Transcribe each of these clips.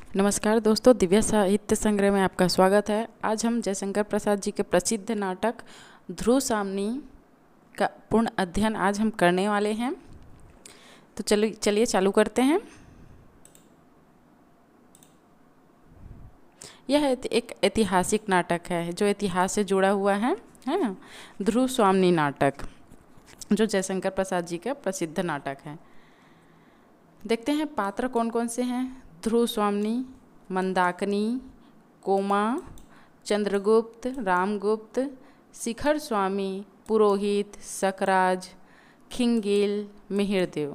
नमस्कार दोस्तों, दिव्य साहित्य संग्रह में आपका स्वागत है। आज हम जयशंकर प्रसाद जी के प्रसिद्ध नाटक ध्रुव सामनी का पूर्ण अध्ययन आज हम करने वाले हैं। तो चलिए चालू करते हैं। यह एक ऐतिहासिक नाटक है जो इतिहास से जुड़ा हुआ है ना। ध्रुव सामनी नाटक जो जयशंकर प्रसाद जी का प्रसिद्ध नाटक है। देखते हैं पात्र कौन कौन से हैं। ध्रुव स्वामी, मंदाकिनी, कोमा, चंद्रगुप्त, रामगुप्त, शिखर स्वामी, पुरोहित, सकराज, खिंगेल, मिहिरदेव,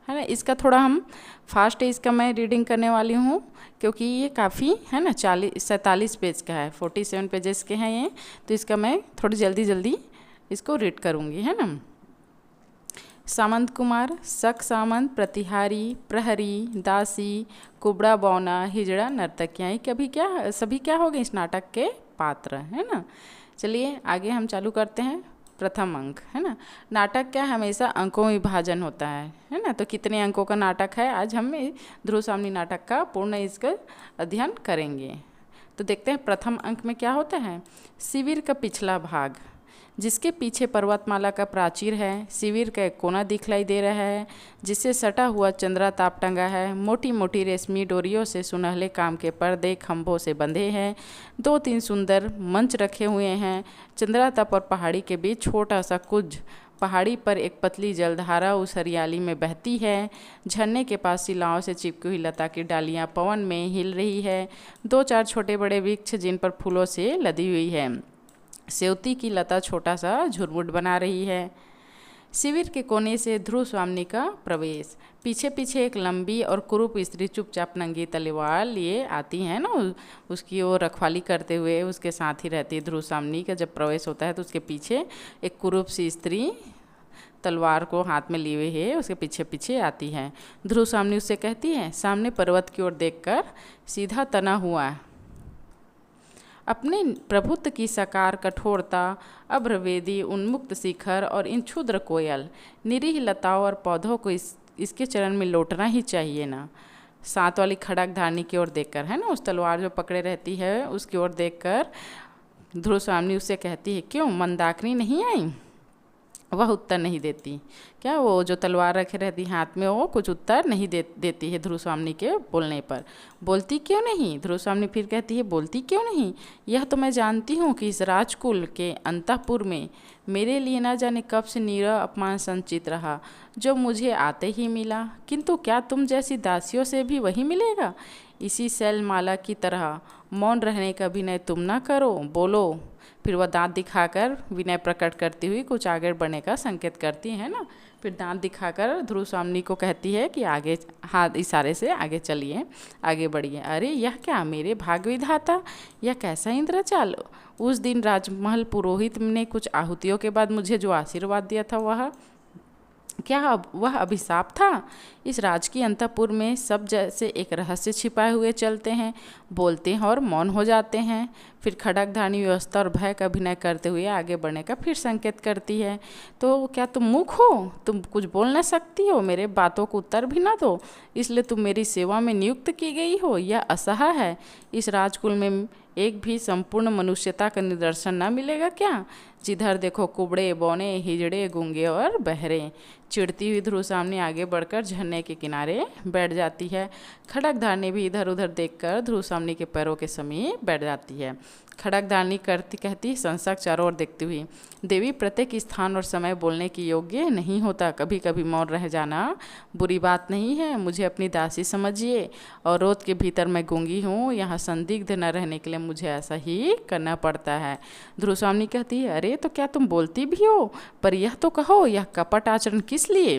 है ना। इसका थोड़ा हम फास्ट है, इसका मैं रीडिंग करने वाली हूँ क्योंकि ये काफ़ी है ना 47 पेज का है, 47 पेजेस के हैं ये। तो इसका मैं थोड़ी जल्दी इसको रीड करूँगी, है ना। सामंत कुमार, शक सामंत, प्रतिहारी, प्रहरी, दासी, कुबड़ा बौना, हिजड़ा, नर्तकियाँ, सभी क्या हो गए इस नाटक के पात्र, है ना। चलिए आगे हम चालू करते हैं। प्रथम अंक, है ना। नाटक क्या हमेशा अंकों में विभाजन होता है ना। तो कितने अंकों का नाटक है, आज हम ध्रुव सामनी नाटक का पूर्ण इसका अध्ययन करेंगे। तो देखते हैं प्रथम अंक में क्या होता है। शिविर का पिछला भाग, जिसके पीछे पर्वतमाला का प्राचीर है। शिविर का एक कोना दिखलाई दे रहा है जिससे सटा हुआ चंद्रा ताप टंगा है। मोटी मोटी रेशमी डोरियों से सुनहले काम के पर्दे खंभों से बंधे हैं। 2-3 सुंदर मंच रखे हुए हैं। चंद्रा ताप और पहाड़ी के बीच छोटा सा कुंज, पहाड़ी पर एक पतली जलधारा उस हरियाली में बहती है। झरने के पास शिलाओं से चिपकी हुई लता की डालियाँ पवन में हिल रही है। 2-4 छोटे बड़े वृक्ष जिन पर फूलों से लदी हुई है। सेवती की लता छोटा सा झुरमुट बना रही है। शिविर के कोने से ध्रुव स्वामी का प्रवेश। पीछे पीछे एक लंबी और कुरूप स्त्री चुपचाप नंगी तलवार लिए आती है ना, उसकी ओर रखवाली करते हुए उसके साथ ही रहती है। ध्रुव स्वामी का जब प्रवेश होता है तो उसके पीछे एक कुरूप सी स्त्री तलवार को हाथ में लिए हुए है, उसके पीछे पीछे आती है। ध्रुव स्वामी उससे कहती है, सामने पर्वत की ओर देखकर सीधा तना हुआ अपने प्रभुत्व की साकार कठोरता, अभ्रवेदी उन्मुक्त शिखर और इन क्षुद्र कोयल निरीह लताओं और पौधों को इसके चरण में लौटना ही चाहिए ना। साथ वाली खड़क धारनी की ओर देखकर, है ना, उस तलवार जो पकड़े रहती है उसकी ओर देखकर ध्रुव स्वामी उससे कहती है, क्यों मंदाकिनी नहीं आई। वह उत्तर नहीं देती। क्या वो जो तलवार रखे रहती हाथ में, वो कुछ उत्तर नहीं देती है ध्रुव स्वामी के बोलने पर। बोलती क्यों नहीं, ध्रुव स्वामी फिर कहती है, बोलती क्यों नहीं। यह तो मैं जानती हूँ कि इस राजकुल के अंतःपुर में मेरे लिए ना जाने कब से नीरव अपमान संचित रहा, जो मुझे आते ही मिला। किंतु क्या तुम जैसी दासियों से भी वही मिलेगा। इसी शैलमाला की तरह मौन रहने का अभिनय तुम ना करो, बोलो। फिर वह दांत दिखाकर विनय प्रकट करती हुई कुछ आगे बढ़ने का संकेत करती है ना। फिर दांत दिखाकर ध्रुव स्वामी को कहती है कि आगे, हाथ इशारे से आगे चलिए, आगे बढ़िए। अरे यह क्या, मेरे भाग्य विधाता, यह कैसा इंद्रजाल। उस दिन राजमहल पुरोहित ने कुछ आहुतियों के बाद मुझे जो आशीर्वाद दिया था, वह अभिशाप था। इस राजकीय अंतःपुर में सब जैसे एक रहस्य छिपाए हुए चलते हैं, बोलते हैं और मौन हो जाते हैं। फिर खड़क धारनी व्यवस्था और भय का अभिनय करते हुए आगे बढ़ने का फिर संकेत करती है। तो क्या तुम मूर्ख हो, तुम कुछ बोल न सकती हो, मेरे बातों को उत्तर भी ना दो, इसलिए तुम मेरी सेवा में नियुक्त की गई हो। यह असह्य है। इस राजकुल में एक भी संपूर्ण मनुष्यता का निदर्शन न मिलेगा क्या। जिधर देखो कुबड़े बौने, हिजड़े, गूंगे और बहरे। चिढ़ती हुई ध्रुव सामने आगे बढ़कर झरने के किनारे बैठ जाती है। खड़क धारनी भी इधर उधर देखकर ध्रुव सामने के पैरों के समीप बैठ जाती है। खड़क धारनी कहती संसक चारों ओर देखती हुई, देवी प्रत्येक स्थान और समय बोलने के योग्य नहीं होता। कभी कभी मौन रह जाना बुरी बात नहीं है। मुझे अपनी दासी समझिए, और रोत के भीतर मैं गूंगी हूँ। यहाँ संदिग्ध न रहने के लिए मुझे ऐसा ही करना पड़ता है। ध्रुव स्वामी कहती है, अरे तो क्या तुम बोलती भी हो, पर यह तो कहो, यह कपट आचरण किस लिए।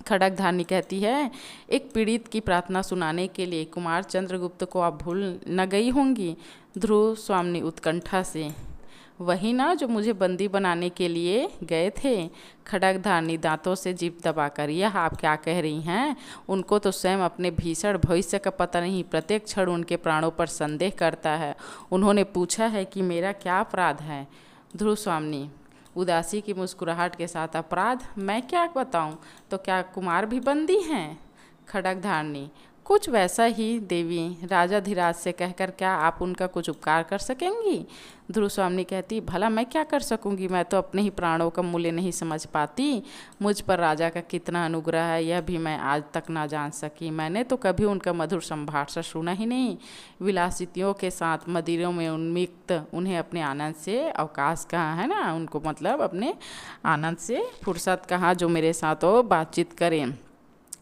खड़क धारनी कहती है, एक पीड़ित की प्रार्थना सुनाने के लिए कुमार चंद्रगुप्त को आप भूल न गई होंगी। ध्रुव स्वामी उत्कंठा से, वही ना जो मुझे बंदी बनाने के लिए गए थे। खड़क धारनी दांतों से जीभ दबाकर, यह आप क्या कह रही हैं। उनको तो स्वयं अपने भीषण भविष्य का पता नहीं, प्रत्येक क्षण उनके प्राणों पर संदेह करता है। उन्होंने पूछा है कि मेरा क्या अपराध है। ध्रुव स्वामी उदासी की मुस्कुराहट के साथ, अपराध मैं क्या बताऊं, तो क्या कुमार भी बंदी हैं। खड़क धारनी, कुछ वैसा ही देवी राजा धीराज से कहकर क्या आप उनका कुछ उपकार कर सकेंगी? ध्रुव स्वामिनी कहती, भला मैं क्या कर सकूंगी, मैं तो अपने ही प्राणों का मूल्य नहीं समझ पाती। मुझ पर राजा का कितना अनुग्रह है यह भी मैं आज तक ना जान सकी। मैंने तो कभी उनका मधुर संभाषण सुना ही नहीं। विलासितियों के साथ मदिरों में उन्मिक्त उन्हें अपने आनंद से अवकाश कहाँ है ना, उनको मतलब अपने आनंद से फुर्सत कहाँ जो मेरे साथ वो बातचीत करें।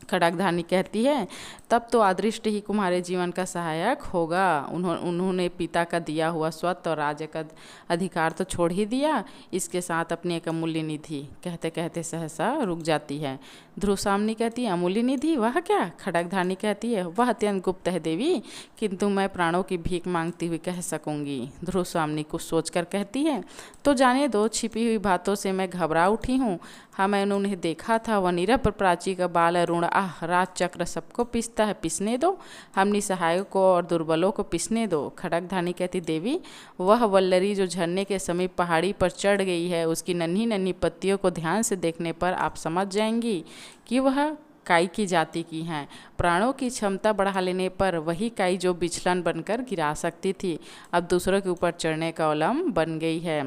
खड़गधानी कहती है, तब तो अदृष्ट ही तुम्हारे जीवन का सहायक होगा। उन्होंने पिता का दिया हुआ स्वत्व और राज्य का अधिकार तो छोड़ ही दिया, इसके साथ अपनी एक अमूल्य निधि। कहते कहते सहसा रुक जाती है। ध्रुव स्वामिनी कहती है, अमूल्य निधि वह क्या? खड़गधानी कहती है, वह अत्यंत गुप्त है देवी, किंतु मैं प्राणों की भीख मांगती हुई कह सकूंगी। ध्रुव स्वामिनी कुछ सोचकर कहती है, तो जाने दो, छिपी हुई बातों से मैं घबरा उठी हूँ। हाँ, मैंने उन्हें देखा था, वह नीरव प्राची का बाल अरुण राज चक्र सबको पिसता है, पिसने दो, हम निसहायों को और दुर्बलों को पिसने दो। खड़गधानी कहती, देवी वह वल्लरी जो झरने के समीप पहाड़ी पर चढ़ गई है, उसकी नन्ही नन्ही पत्तियों को ध्यान से देखने पर आप समझ जाएंगी कि वह काई की जाति की हैं। प्राणों की क्षमता बढ़ा लेने पर वही काई जो बिछलन बनकर गिरा सकती थी, अब दूसरों के ऊपर चढ़ने का अवलंब बन गई है।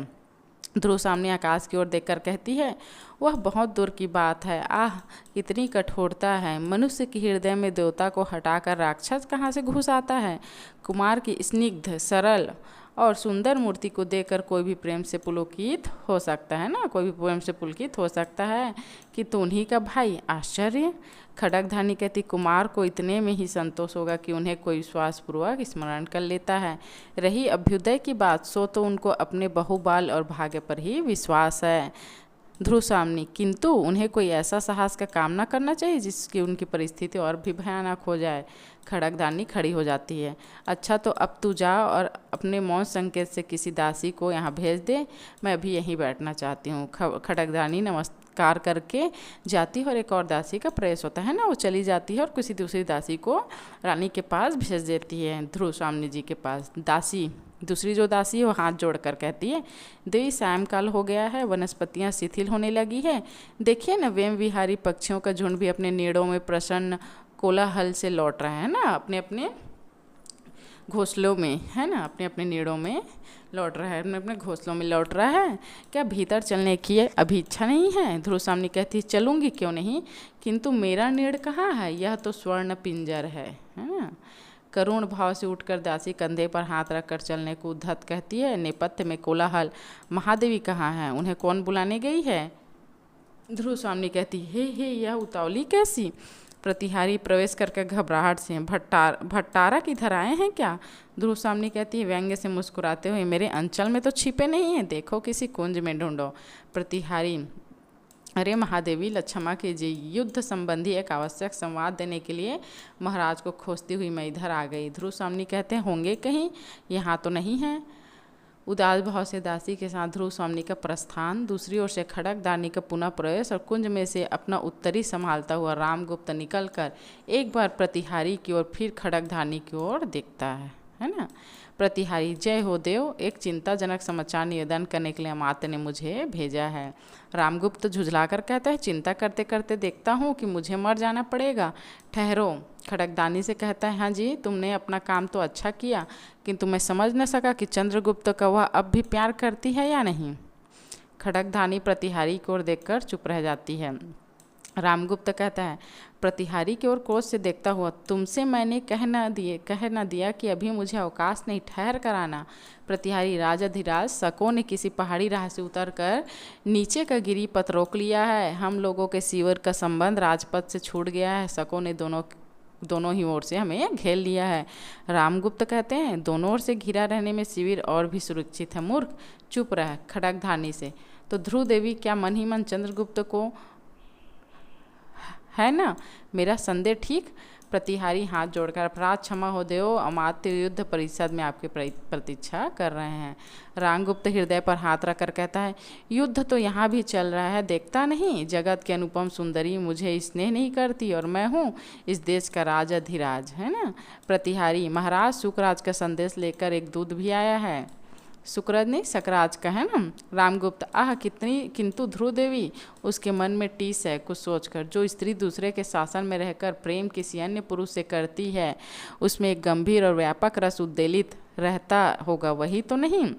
ध्रुव सामने आकाश की ओर देखकर कहती है, वह बहुत दूर की बात है। आह, कितनी कठोरता है। मनुष्य के हृदय में देवता को हटाकर राक्षस कहाँ से घुस आता है। कुमार की स्निग्ध, सरल और सुंदर मूर्ति को देखकर कोई भी प्रेम से पुलकित हो सकता है ना, कोई भी प्रेम से पुलकित हो सकता है कि तू उन्हीं का भाई। आश्चर्य। खड़गधानी कहती, कुमार को इतने में ही संतोष होगा कि उन्हें कोई विश्वासपूर्वक स्मरण कर लेता है। रही अभ्युदय की बात, सो तो उनको अपने बहुबाल और भाग्य पर ही विश्वास है। ध्रुव स्वामिनी, किंतु उन्हें कोई ऐसा साहस का काम न करना चाहिए जिसकी उनकी परिस्थिति और भी भयानक हो जाए। खड़गधानी खड़ी हो जाती है। अच्छा, तो अब तू जा और अपने मौन संकेत से किसी दासी को यहाँ भेज दे, मैं अभी यहीं बैठना चाहती हूँ। खड़गधानी नमस्कार करके जाती है और एक और दासी का प्रयास होता है ना, वो चली जाती है और किसी दूसरी दासी को रानी के पास भेज देती है, ध्रुव स्वामिनी जी के पास। दासी, दूसरी जो दासी है वो हाथ जोड़कर कहती है, देवी सायंकाल हो गया है, वनस्पतियाँ शिथिल होने लगी है। देखिए न, वेम विहारी पक्षियों का झुंड भी अपने नीड़ों में प्रसन्न कोलाहल से लौट रहा है ना, अपने अपने घोंसलों में है ना, अपने अपने नीड़ों में लौट रहा है, अपने अपने घोंसलों में लौट रहा है। क्या भीतर चलने की अभी इच्छा नहीं है? ध्रुव स्वामिनी कहती है, चलूँगी क्यों नहीं, किंतु मेरा नीड़ कहाँ है? यह तो स्वर्ण पिंजर है ना। करुण भाव से उठकर दासी कंधे पर हाथ रखकर चलने को उद्धत कहती है, नेपथ्य में कोलाहल। महादेवी कहाँ हैं? उन्हें कौन बुलाने गई है? ध्रुव स्वामिनी कहती, हे यह उतावली कैसी? प्रतिहारी प्रवेश करके घबराहट से, भट्टारा किधर आए हैं क्या? ध्रुव स्वामिनी कहती है व्यंग्य से मुस्कुराते हुए, मेरे अंचल में तो छिपे नहीं हैं, देखो किसी कुंज में ढूंढो। प्रतिहारी, अरे महादेवी लक्षमा कीजिए, युद्ध संबंधी एक आवश्यक संवाद देने के लिए महाराज को खोजती हुई मैं इधर आ गई। ध्रुव स्वामिनी कहते हैं, होंगे कहीं, यहाँ तो नहीं है। उदास भाव से दासी के साथ ध्रुव स्वामिनी का प्रस्थान। दूसरी ओर से खड़गधानी का पुनः प्रवेश और कुंज में से अपना उत्तरी संभालता हुआ रामगुप्त निकलकर एक बार प्रतिहारी की ओर फिर खड़गधानी की ओर देखता है ना। प्रतिहारी, जय हो देव, एक चिंताजनक समाचार निवेदन करने के लिए अमात्य ने मुझे भेजा है। रामगुप्त झुझलाकर कहता है, चिंता करते करते देखता हूँ कि मुझे मर जाना पड़ेगा, ठहरो। खड़गधानी से कहता है, हाँ जी, तुमने अपना काम तो अच्छा किया, किंतु मैं समझ न सका कि चंद्रगुप्त का वह अब भी प्यार करती है या नहीं। खड़गधानी प्रतिहारी की ओर देखकर चुप रह जाती है। रामगुप्त कहता है, प्रतिहारी की ओर क्रोध से देखता हुआ, तुमसे मैंने कह न दिया कि अभी मुझे अवकाश नहीं, ठहर कर आना। प्रतिहारी, राजाधिराज शकों ने किसी पहाड़ी राह से उतरकर नीचे का गिरिपथ रोक लिया है। हम लोगों के सीवर का संबंध राजपथ से छूट गया है, शकों ने दोनों ही ओर से हमें घेर लिया है। रामगुप्त कहते हैं, दोनों ओर से घिरा रहने में शिविर और भी सुरक्षित है। मूर्ख, चुप रह। खड़गधानी से, तो ध्रुव देवी क्या मन ही मन चंद्रगुप्त को है ना, मेरा संदेह ठीक? प्रतिहारी हाथ जोड़कर, अपराध क्षमा हो देव, अमात्य युद्ध परिषद में आपकी प्रतीक्षा कर रहे हैं। रामगुप्त हृदय पर हाथ रखकर कहता है, युद्ध तो यहाँ भी चल रहा है, देखता नहीं? जगत के अनुपम सुंदरी मुझे स्नेह नहीं करती और मैं हूँ इस देश का राजाधिराज, है ना। प्रतिहारी, महाराज शुकराज का संदेश लेकर एक दूत भी आया है। शुक्रराज नहीं सकराज का है ना। रामगुप्त आह कितनी, किंतु ध्रुव देवी उसके मन में टीस है कुछ सोचकर। जो स्त्री दूसरे के शासन में रहकर प्रेम किसी अन्य पुरुष से करती है उसमें एक गंभीर और व्यापक रस उद्वेलित रहता होगा, वही तो नहीं।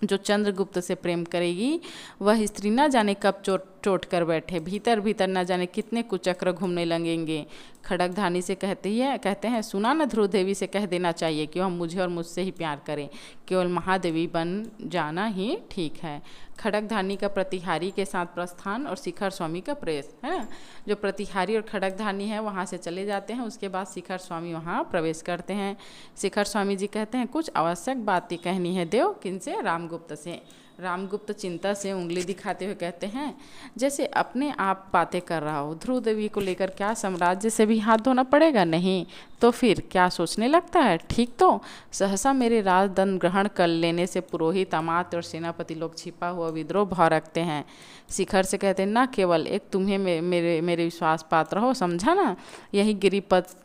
जो चंद्रगुप्त से प्रेम करेगी वह स्त्री न जाने कब चोट कर बैठे, भीतर भीतर न जाने कितने कुचक्र घूमने लगेंगे। खड़गधानी से कहते हैं सुना न, ध्रुव देवी से कह देना चाहिए कि वह मुझे और मुझसे ही प्यार करें, केवल महादेवी बन जाना ही ठीक है। खड़गधानी का प्रतिहारी के साथ प्रस्थान और शिखर स्वामी का प्रवेश, है ना। जो प्रतिहारी और खड़गधानी है वहाँ से चले जाते हैं, उसके बाद शिखर स्वामी वहाँ प्रवेश करते हैं। शिखर स्वामी जी कहते हैं कुछ आवश्यक बातें कहनी है देव। किनसे? रामगुप्त से। रामगुप्त चिंता से उंगली दिखाते हुए कहते हैं जैसे अपने आप बातें कर रहा हो। ध्रुव देवी को लेकर क्या साम्राज्य से भी हाथ धोना पड़ेगा? नहीं तो फिर क्या सोचने लगता है? ठीक तो सहसा मेरे राजदंड ग्रहण कर लेने से पुरोहित, अमात्य और सेनापति लोग छिपा हुआ विद्रोह भाव रखते हैं। शिखर से कहते हैं ना केवल एक तुम्हें मेरे विश्वास पात्र हो, समझा ना। यही गिरिपद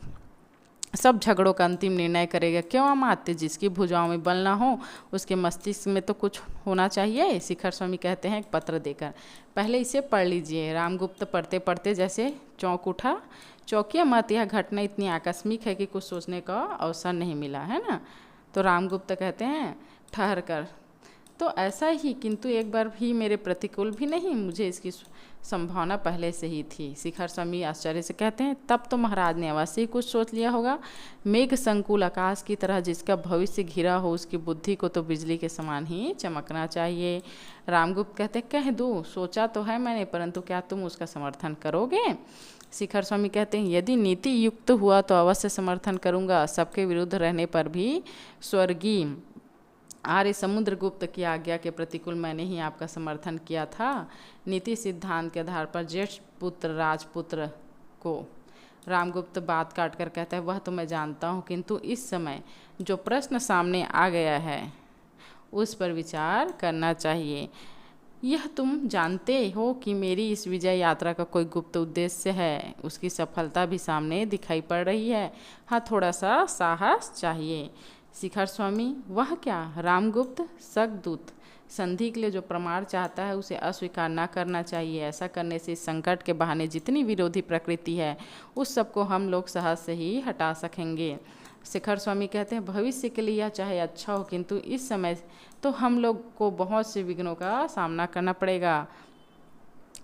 सब झगड़ों का अंतिम निर्णय करेगा। क्यों अमात्य? जिसकी भुजाओं में बल ना हो उसके मस्तिष्क में तो कुछ होना चाहिए। शिखर स्वामी कहते हैं एक पत्र देकर पहले इसे पढ़ लीजिए। रामगुप्त पढ़ते पढ़ते जैसे चौंक उठा। चौंकिया मत, यह घटना इतनी आकस्मिक है कि कुछ सोचने का अवसर नहीं मिला, है ना। तो रामगुप्त कहते हैं ठहर कर, तो ऐसा ही, किंतु एक बार भी मेरे प्रतिकूल भी नहीं, मुझे इसकी संभावना पहले से ही थी। शिखर स्वामी आश्चर्य से कहते हैं तब तो महाराज ने अवश्य ही कुछ सोच लिया होगा। मेघ संकुल आकाश की तरह जिसका भविष्य घिरा हो उसकी बुद्धि को तो बिजली के समान ही चमकना चाहिए। रामगुप्त कहते कह दूँ, सोचा तो है मैंने, परंतु क्या तुम उसका समर्थन करोगे? शिखर स्वामी कहते हैं यदि नीति युक्त हुआ तो अवश्य समर्थन करूँगा। सबके विरुद्ध रहने पर भी स्वर्गीय आर्य समुद्रगुप्त की आज्ञा के प्रतिकूल मैंने ही आपका समर्थन किया था। नीति सिद्धांत के आधार पर ज्येष्ठ पुत्र राजपुत्र को। रामगुप्त बात काट कर कहता है वह तो मैं जानता हूँ, किंतु इस समय जो प्रश्न सामने आ गया है उस पर विचार करना चाहिए। यह तुम जानते हो कि मेरी इस विजय यात्रा का कोई गुप्त उद्देश्य है, उसकी सफलता भी सामने दिखाई पड़ रही है। हाँ, थोड़ा सा साहस चाहिए। शिखर स्वामी वह क्या? रामगुप्त सगदूत संधि के लिए जो प्रमाण चाहता है उसे अस्वीकार न करना चाहिए। ऐसा करने से इस संकट के बहाने जितनी विरोधी प्रकृति है उस सबको हम लोग सहज से ही हटा सकेंगे। शिखर स्वामी कहते हैं भविष्य के लिए यह चाहे अच्छा हो, किंतु इस समय तो हम लोग को बहुत से विघ्नों का सामना करना पड़ेगा।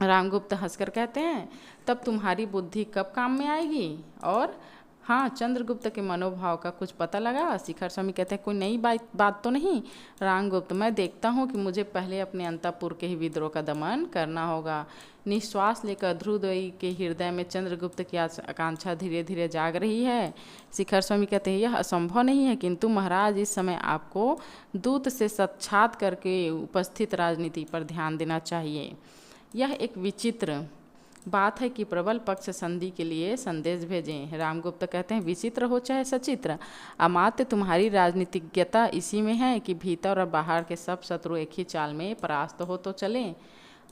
रामगुप्त हंसकर कहते हैं तब तुम्हारी बुद्धि कब काम में आएगी? और हाँ, चंद्रगुप्त के मनोभाव का कुछ पता लगा? शिखर स्वामी कहते हैं कोई नई बात तो नहीं। रामगुप्त मैं देखता हूँ कि मुझे पहले अपने अंतःपुर के ही विद्रोह का दमन करना होगा। निश्वास लेकर ध्रुवदेवी के हृदय में चंद्रगुप्त की आकांक्षा धीरे धीरे जाग रही है। शिखर स्वामी कहते हैं यह असंभव नहीं है, किंतु महाराज इस समय आपको दूत से साक्षात करके उपस्थित राजनीति पर ध्यान देना चाहिए। यह एक विचित्र बात है कि प्रबल पक्ष संधि के लिए संदेश भेजें। रामगुप्त कहते हैं विचित्र हो चाहे सचित्र, अमात्य तुम्हारी राजनीतिज्ञता इसी में है कि भीतर और बाहर के सब शत्रु एक ही चाल में परास्त हो तो चलें।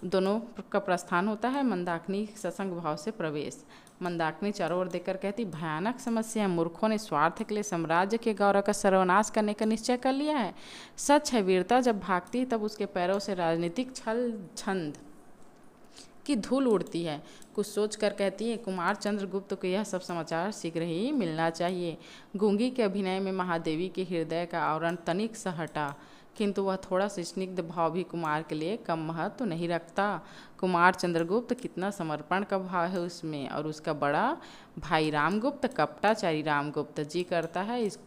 दोनों का प्रस्थान होता है। मंदाकिनी ससंग भाव से प्रवेश। मंदाकिनी चारों ओर देखकर कहती भयानक समस्या है। मूर्खों ने स्वार्थ के लिए साम्राज्य के गौरव का सर्वनाश करने का निश्चय कर लिया है। सच है, वीरता जब भागती है तब उसके पैरों से राजनीतिक छल छंद की धूल उड़ती है। कुछ सोच कर कहती है कुमार चंद्रगुप्त को यह सब समाचार शीघ्र ही मिलना चाहिए। गूंगी के अभिनय में महादेवी के हृदय का आवरण तनिक सा हटा, किंतु वह थोड़ा सा स्निग्ध भाव भी कुमार के लिए कम महत्व नहीं रखता। कुमार चंद्रगुप्त कितना समर्पण का भाव है उसमें, और उसका बड़ा भाई रामगुप्त कपटाचारी रामगुप्त। जी करता है इस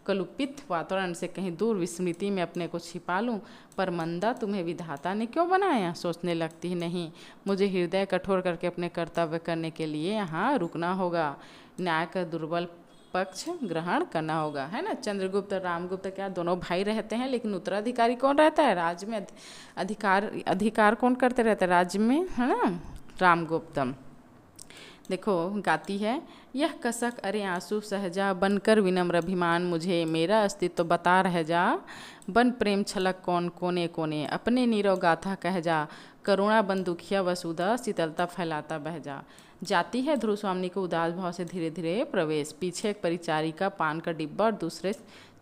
कलुपित वातावरण से कहीं दूर विस्मृति में अपने को छिपा लूं, पर मंदा तुम्हें विधाता ने क्यों बनाया? सोचने लगती है नहीं, मुझे हृदय कठोर करके अपने कर्तव्य करने के लिए यहाँ रुकना होगा। न्याय का दुर्बल पक्ष ग्रहण करना होगा, है ना। चंद्रगुप्त और रामगुप्त क्या दोनों भाई रहते हैं, लेकिन उत्तराधिकारी कौन रहता है? राज्य में अधिकार कौन करते रहते हैं राज्य में, है ना? रामगुप्त। देखो गाती है यह कसक अरे आंसू सहजा, बनकर विनम्र अभिमान मुझे मेरा अस्तित्व बता रह जा। बन प्रेम छलक कौन कोने कोने, अपने नीरव गाथा कह जा। करुणा बन दुखिया वसुधा, शीतलता फैलाता बह जा। जाती है ध्रुव स्वामी को उदास भाव से धीरे धीरे प्रवेश। पीछे एक परिचारिका पान का डिब्बा और दूसरे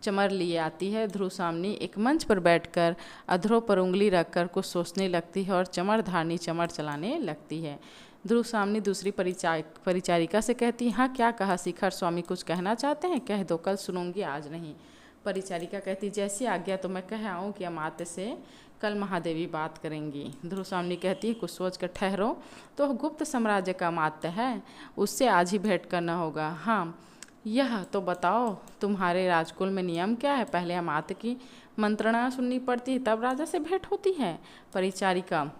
चमर लिए आती है। ध्रुव स्वामी एक मंच पर बैठकर अधरों पर उंगली रखकर कुछ सोचने लगती है और चमरधारणी चमर चलाने लगती है। ध्रुव स्वामी दूसरी परिचारिका से कहती है, हाँ क्या कहा शिखर स्वामी, कुछ कहना चाहते हैं? कह दो, कल सुनूंगी, आज नहीं। परिचारिका कहती, जैसी आज्ञा तो मैं कह आऊँ कि अमात्य से कल महादेवी बात करेंगी। ध्रुव स्वामी कहती है, कुछ सोच कर ठहरो, तो गुप्त साम्राज्य का अमात्य है, उससे आज ही भेंट करना होगा। हाँ यह तो बताओ, तुम्हारे राजकुल में नियम क्या है? पहले अमात्य की मंत्रणा सुननी पड़ती है, तब राजा से भेंट होती है। परिचारिका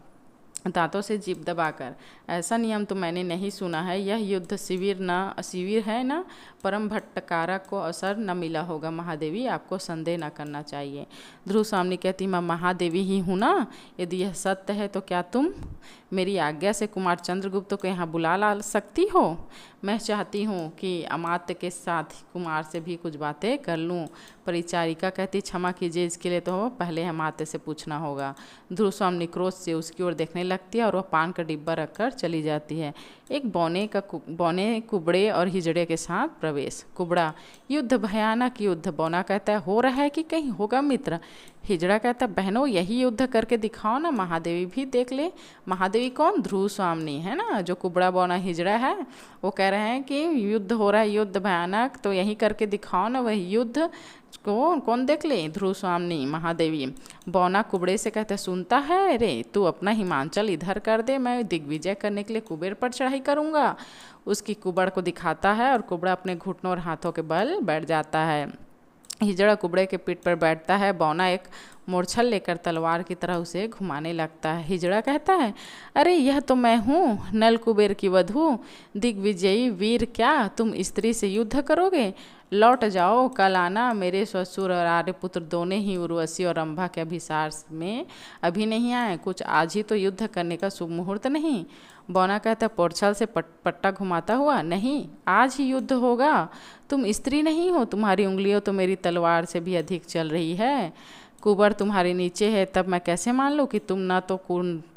दांतों से जीभ दबाकर, ऐसा नियम तो मैंने नहीं सुना है। यह युद्ध शिविर है ना, परम भट्टकारक को अवसर न मिला होगा। महादेवी आपको संदेह न करना चाहिए। ध्रुव स्वामी कहती, मैं महादेवी ही हूँ ना, यदि यह सत्य है तो क्या तुम मेरी आज्ञा से कुमार चंद्रगुप्त को यहाँ बुला ला सकती हो? मैं चाहती हूँ कि अमात्य के साथ कुमार से भी कुछ बातें कर लूँ। परिचारिका कहती, क्षमा कीजिए, इसके लिए तो पहले अमात्य से पूछना होगा। ध्रुव स्वामी क्रोध से उसकी ओर देखने लगती है और वह पान का डिब्बा रखकर चली जाती है। एक बौने कुबड़े और हिजड़े के साथ प्रवेश। कुबड़ा, युद्ध भयानक युद्ध। बौना कहता है, हो रहा है कि कहीं होगा मित्र? हिजड़ा कहता है, बहनों यही युद्ध करके दिखाओ ना, महादेवी भी देख ले। महादेवी कौन? ध्रुव स्वामी है ना, जो कुबड़ा बौना हिजड़ा है। वो कह रहे हैं कि युद्ध हो रहा है, युद्ध भयानक, तो यही करके दिखाओ ना, वही युद्ध कौन देख ले? ध्रुव स्वामी, महादेवी। बौना कुबड़े से कहते, सुनता है रे, तू अपना हिमांचल इधर कर दे, मैं दिग्विजय करने के लिए कुबेर पर चढ़ाई करूँगा। उसकी कुबड़ को दिखाता है और कुबड़ा अपने घुटनों और हाथों के बल बैठ जाता है। हिजड़ा कुबड़े के पीठ पर बैठता है। बौना एक मूर्छल लेकर तलवार की तरह उसे घुमाने लगता है। हिजड़ा कहता है, अरे यह तो मैं हूँ, नल कुबेर की वधू, दिग्विजयी वीर। क्या तुम स्त्री से युद्ध करोगे? लौट जाओ, कल आना। मेरे ससुर और आर्यपुत्र दोनों ही उर्वशी और रंभा के अभिसार में अभी नहीं आए। कुछ आज ही तो युद्ध करने का शुभ मुहूर्त नहीं? बौना कहता, पोर्छल से पट्टा घुमाता हुआ, नहीं, आज ही युद्ध होगा। तुम स्त्री नहीं हो, तुम्हारी उंगलियों तो मेरी तलवार से भी अधिक चल रही है। कुबर तुम्हारे नीचे है, तब मैं कैसे मान लूँ कि तुम ना तो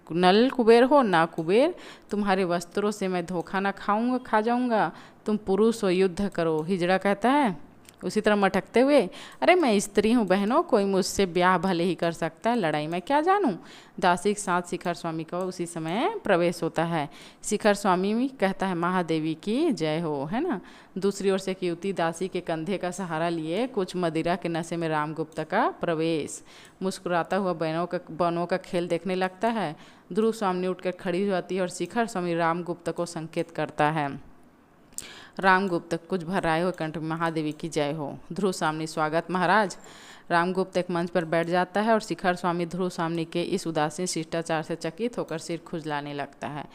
नल कुबेर हो ना कुबेर? तुम्हारे वस्त्रों से मैं धोखा ना खा जाऊँगा। तुम पुरुष हो, युद्ध करो। हिजड़ा कहता है उसी तरह मटकते हुए, अरे मैं स्त्री हूँ बहनों, कोई मुझसे ब्याह भले ही कर सकता है, लड़ाई में क्या जानूँ। दासी के साथ शिखर स्वामी का उसी समय प्रवेश होता है। शिखर स्वामी भी कहता है, महादेवी की जय हो, है ना। दूसरी ओर से एक युवती दासी के कंधे का सहारा लिए कुछ मदिरा के नशे में रामगुप्त का प्रवेश। मुस्कुराता हुआ बनों का खेल देखने लगता है। ध्रुव स्वामी उठकर खड़ी हो जाती है और शिखर स्वामी रामगुप्त को संकेत करता है। रामगुप्त कुछ भर्राए हुए कंठ में, महादेवी की जय हो। ध्रुव स्वामी, स्वागत महाराज। रामगुप्त एक मंच पर बैठ जाता है और शिखर स्वामी ध्रुव स्वामी के इस उदासीन शिष्टाचार से चकित होकर सिर खुजलाने लगता है।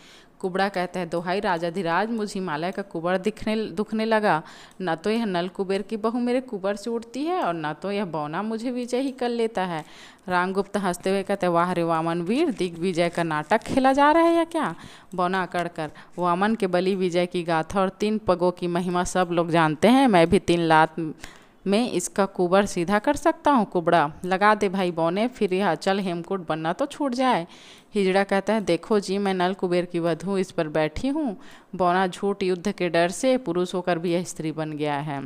कुबड़ा कहता है, दोहाई राजाधिराज, मुझ हिमालय का कुबड़ दुखने लगा। न तो यह नल कुबेर की बहू मेरे कुबड़ से उठती है और न तो यह बौना मुझे विजय ही कर लेता है। रामगुप्त हंसते हुए कहते, वाह रे वामन वीर, दिग्विजय का नाटक खेला जा रहा है या क्या? बौना अकड़ कर, वामन के बलि विजय की गाथा और 3 पगों की महिमा सब लोग जानते हैं। मैं भी 3 लात में इसका कुबड़ सीधा कर सकता हूँ। कुबड़ा, लगा दे भाई बौने, फिर यह अचल हेमकूट बनना तो छूट जाए। हिजड़ा कहता है, देखो जी, मैं नल कुबेर की वधू इस पर बैठी हूँ। बौना, झूठ युद्ध के डर से पुरुष होकर भी यह स्त्री बन गया है।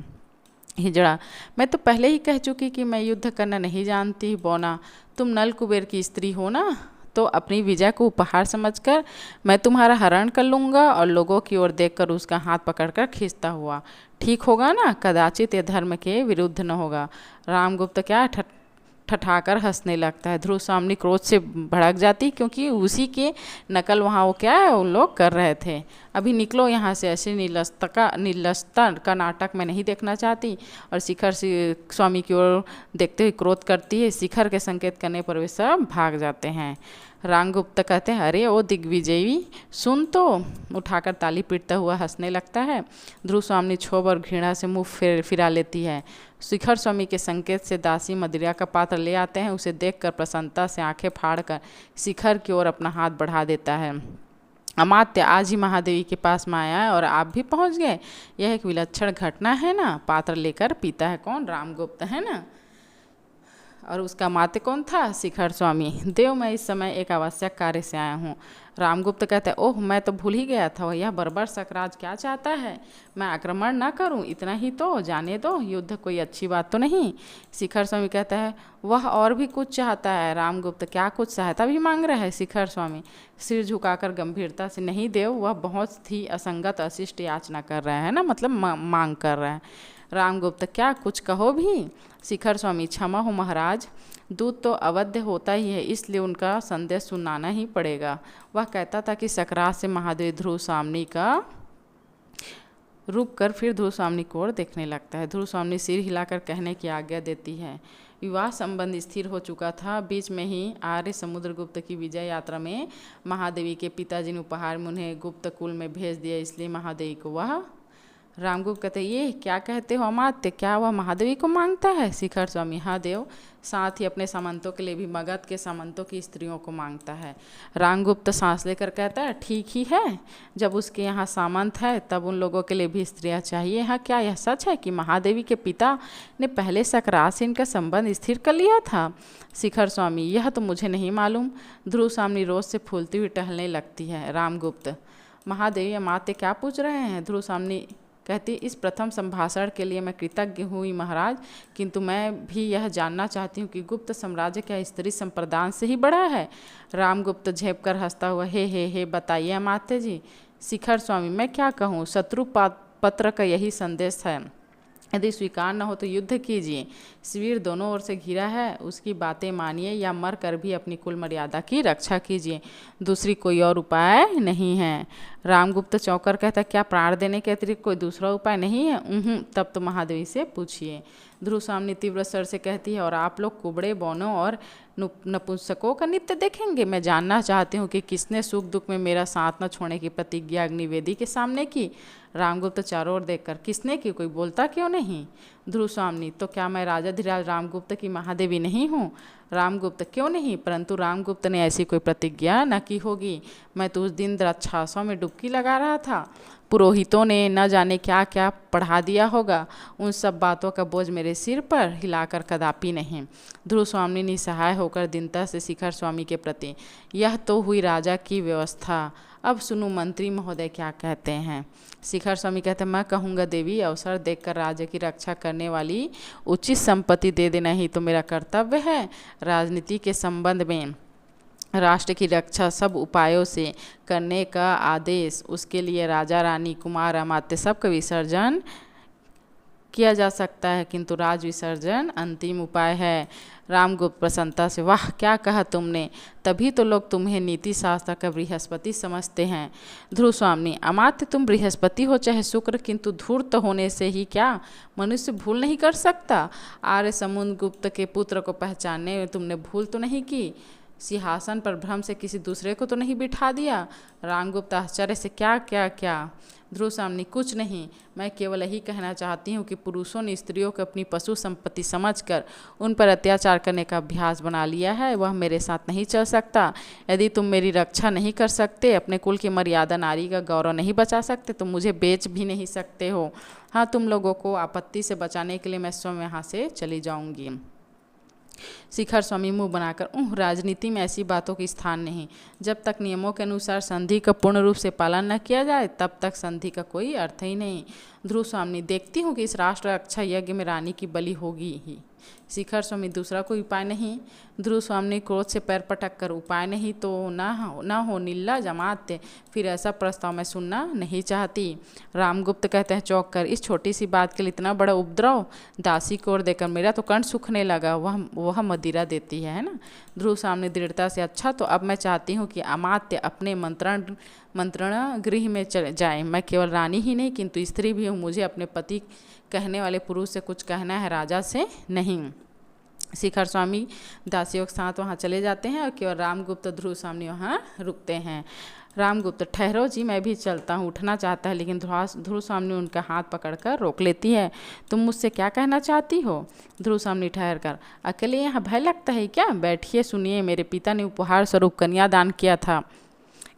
हिजड़ा, मैं तो पहले ही कह चुकी कि मैं युद्ध करना नहीं जानती। बौना, तुम नल कुबेर की स्त्री हो ना, तो अपनी विजय को उपहार समझकर मैं तुम्हारा हरण कर लूँगा और लोगों की ओर देखकर उसका हाथ पकड़कर खींचता हुआ। ठीक होगा ना? कदाचित यह धर्म के विरुद्ध न होगा। रामगुप्त क्या ठठाकर हंसने लगता है। ध्रुव स्वामी क्रोध से भड़क जाती, क्योंकि उसी के नकल वहाँ वो क्या है उन लोग कर रहे थे। अभी निकलो यहाँ से, ऐसे निर्लजता का नाटक मैं नहीं देखना चाहती। और शिखर स्वामी की ओर देखते हुए क्रोध करती है। शिखर के संकेत करने पर वे सब भाग जाते हैं। रामगुप्त कहते हैं, अरे ओ दिग्विजयी सुन तो। उठाकर ताली पीटता हुआ हंसने लगता है। ध्रुव स्वामी क्षोभ और घृणा से मुँह फिरा लेती है। शिखर स्वामी के संकेत से दासी मदिरा का पात्र ले आते हैं। उसे देखकर प्रसन्नता से आंखें फाड़कर शिखर की ओर अपना हाथ बढ़ा देता है। अमात्य आज ही महादेवी के पास में आया है और आप भी पहुंच गए, यह एक विलक्षण घटना है ना। पात्र लेकर पीता है कौन? रामगुप्त, है ना। और उसका माते कौन था? शिखर स्वामी। देव, मैं इस समय एक आवश्यक कार्य से आया हूँ। रामगुप्त कहते हैं, ओह, मैं तो भूल ही गया था, यह बर्बर सकराज क्या चाहता है? मैं आक्रमण ना करूं, इतना ही तो, जाने दो, युद्ध कोई अच्छी बात तो नहीं। शिखर स्वामी कहता है, वह और भी कुछ चाहता है। रामगुप्त, क्या कुछ सहायता भी मांग रहा है? शिखर स्वामी सिर झुकाकर गंभीरता से, नहीं देव, वह बहुत ही असंगत अशिष्ट याचना कर रहा है ना, मतलब मांग कर रहा है। रामगुप्त, क्या कुछ कहो भी? शिखर स्वामी, क्षमा हो महाराज, दूत तो अवध्य होता ही है, इसलिए उनका संदेश सुनाना ही पड़ेगा। वह कहता था कि सकरात से महादेव ध्रुव स्वामी का रुक कर फिर ध्रुव स्वामी की ओर देखने लगता है। ध्रुव स्वामी सिर हिलाकर कहने की आज्ञा देती है। विवाह संबंध स्थिर हो चुका था। बीच में ही आर्य समुद्रगुप्त की विजय यात्रा में महादेवी के पिताजी ने उपहार में उन्हें गुप्त कुल में भेज दिया, इसलिए महादेवी को वह। रामगुप्त कहते, ये क्या कहते हो अमात्य, क्या वह महादेवी को मांगता है? शिखर स्वामी, हाँ देव, साथ ही अपने सामंतों के लिए भी मगध के सामंतों की स्त्रियों को मांगता है। रामगुप्त सांस लेकर कहता है, ठीक ही है, जब उसके यहाँ सामंत है तब उन लोगों के लिए भी स्त्रियाँ चाहिए। हाँ, क्या यह सच है कि महादेवी के पिता ने पहले सकरात से इनका संबंध स्थिर कर लिया था? शिखर स्वामी, यह तो मुझे नहीं मालूम। ध्रुव स्वामी रोज से फूलती हुई टहलने लगती है। रामगुप्त, महादेवी अमात्य क्या पूछ रहे हैं? ध्रुव स्वामी कहती, इस प्रथम संभाषण के लिए मैं कृतज्ञ हुई महाराज, किंतु मैं भी यह जानना चाहती हूँ कि गुप्त साम्राज्य क्या स्त्री संप्रदान से ही बड़ा है? रामगुप्त झेप कर हंसता हुआ, हे बताइए अमात्य जी। शिखर स्वामी, मैं क्या कहूँ, शत्रु पत्र का यही संदेश है, यदि स्वीकार न हो तो युद्ध कीजिए। शिविर दोनों ओर से घिरा है, उसकी बातें मानिए या मर कर भी अपनी कुल मर्यादा की रक्षा कीजिए, दूसरी कोई और उपाय नहीं है। रामगुप्त चौंकर कहता, क्या प्राण देने के अतिरिक्त कोई दूसरा उपाय नहीं है? तब तो महादेवी से पूछिए। ध्रुव स्वामी तीव्र स्वर से कहती है, और आप लोग कुबड़े बौनों और नपुंसकों का नित्य देखेंगे? मैं जानना चाहती हूँ कि किसने सुख दुख में मेरा साथ न छोड़ने की प्रतिज्ञा अग्निवेदी के सामने की? रामगुप्त चारों ओर देखकर, किसने की? कोई बोलता क्यों नहीं? ध्रुव स्वामी, तो क्या मैं राजाधिराज रामगुप्त की महादेवी नहीं हूँ? रामगुप्त, क्यों नहीं, परंतु रामगुप्त ने ऐसी कोई प्रतिज्ञा न की होगी। मैं तो उस दिन द्राक्षासों में डुबकी लगा रहा था, पुरोहितों ने न जाने क्या क्या पढ़ा दिया होगा, उन सब बातों का बोझ मेरे सिर पर हिलाकर कदापि नहीं। ध्रुव स्वामी निसहाय होकर दीनता से शिखर स्वामी के प्रति, यह तो हुई राजा की व्यवस्था, अब सुनो मंत्री महोदय क्या कहते हैं। शिखर स्वामी कहते हैं, मैं कहूँगा देवी, अवसर देखकर राज्य की रक्षा करने वाली उचित संपत्ति दे देना ही तो मेरा कर्तव्य है। राजनीति के संबंध में राष्ट्र की रक्षा सब उपायों से करने का आदेश, उसके लिए राजा रानी कुमार अमात्य सबका विसर्जन किया जा सकता है, किंतु राज विसर्जन अंतिम उपाय है। रामगुप्त प्रसन्नता से, वाह, क्या कहा तुमने, तभी तो लोग तुम्हें नीति शास्त्र का बृहस्पति समझते हैं। ध्रुव स्वामी, अमात्य तुम बृहस्पति हो चाहे शुक्र, किंतु धूर्त होने से ही क्या मनुष्य भूल नहीं कर सकता? आर्य समुद्रगुप्त के पुत्र को पहचानने में तुमने भूल तो नहीं की? सिंहासन पर भ्रम से किसी दूसरे को तो नहीं बिठा दिया? रामगुप्त आश्चर्य से, क्या? ध्रुव स्वामी, कुछ नहीं, मैं केवल यही कहना चाहती हूँ कि पुरुषों ने स्त्रियों को अपनी पशु संपत्ति समझकर उन पर अत्याचार करने का अभ्यास बना लिया है, वह मेरे साथ नहीं चल सकता। यदि तुम मेरी रक्षा नहीं कर सकते, अपने कुल की मर्यादा, नारी का गौरव नहीं बचा सकते, तो मुझे बेच भी नहीं सकते हो। हाँ, तुम लोगों को आपत्ति से बचाने के लिए मैं स्वयं यहाँ से चली जाऊँगी। शिखर स्वामी मुंह बनाकर, राजनीति में ऐसी बातों की स्थान नहीं। जब तक नियमों के अनुसार संधि का पूर्ण रूप से पालन न किया जाए, तब तक संधि का कोई अर्थ ही नहीं। ध्रुव स्वामी, देखती हूँ कि इस राष्ट्र रक्षा यज्ञ में रानी की बलि होगी ही। शिखर स्वामी, दूसरा कोई उपाय नहीं? ध्रुव स्वामी क्रोध से पैर पटक कर, उपाय नहीं तो ना हो निर्लज्ज अमात्य, फिर ऐसा प्रस्ताव मैं सुनना नहीं चाहती। रामगुप्त कहते हैं चौंक कर, इस छोटी सी बात के लिए इतना बड़ा उपद्रव? दासी को ओर देकर मेरा तो कंठ सूखने लगा, वह मदिरा देती है ना? ध्रुव स्वामी दृढ़ता से, अच्छा, तो अब मैं चाहती हूँ कि अमात्य अपने मंत्रणा गृह में चले जाए। मैं केवल रानी ही नहीं किंतु स्त्री भी हूँ, मुझे अपने पति कहने वाले पुरुष से कुछ कहना है, राजा से नहीं। शिखर स्वामी दासियों के साथ वहाँ चले जाते हैं और केवल रामगुप्त ध्रुव स्वामी वहाँ रुकते हैं। रामगुप्त, ठहरो जी, मैं भी चलता हूँ, उठना चाहता है, लेकिन ध्रुव स्वामी उनका हाथ पकड़कर रोक लेती है। तुम मुझसे क्या कहना चाहती हो? ध्रुव स्वामी ठहर कर, अकेले यहाँ भय लगता है क्या? बैठिए, सुनिए, मेरे पिता ने उपहार स्वरूप कन्या दान किया था,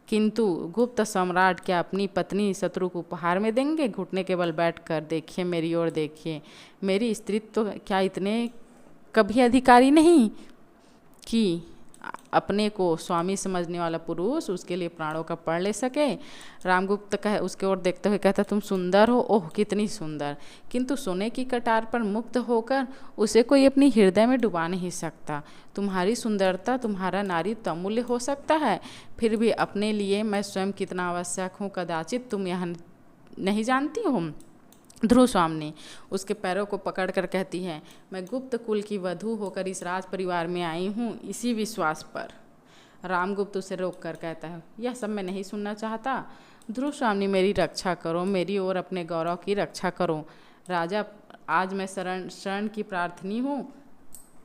किंतु गुप्त सम्राट क्या अपनी पत्नी शत्रु को उपहार में देंगे? घुटने के बल बैठ कर देखिए, मेरी ओर देखिए, मेरी स्त्रीत्व क्या इतने कभी अधिकारी नहीं कि अपने को स्वामी समझने वाला पुरुष उसके लिए प्राणों का पढ़ ले सके। रामगुप्त कहे उसके ओर देखते हुए कहता, तुम सुंदर हो, ओह कितनी सुंदर, किंतु सोने की कटार पर मुक्त होकर उसे कोई अपनी हृदय में डुबा नहीं सकता। तुम्हारी सुंदरता, तुम्हारा नारीत्व अमूल्य हो सकता है, फिर भी अपने लिए मैं स्वयं कितना आवश्यक हूँ कदाचित तुम यह नहीं जानती हो। ध्रुव स्वामिनी उसके पैरों को पकड़कर कहती है, मैं गुप्त कुल की वधू होकर इस राज परिवार में आई हूँ इसी विश्वास पर। रामगुप्त उसे रोक कर कहता है, यह सब मैं नहीं सुनना चाहता। ध्रुव स्वामिनी मेरी रक्षा करो, मेरी और अपने गौरव की रक्षा करो। राजा, आज मैं शरण की प्रार्थनी हूँ।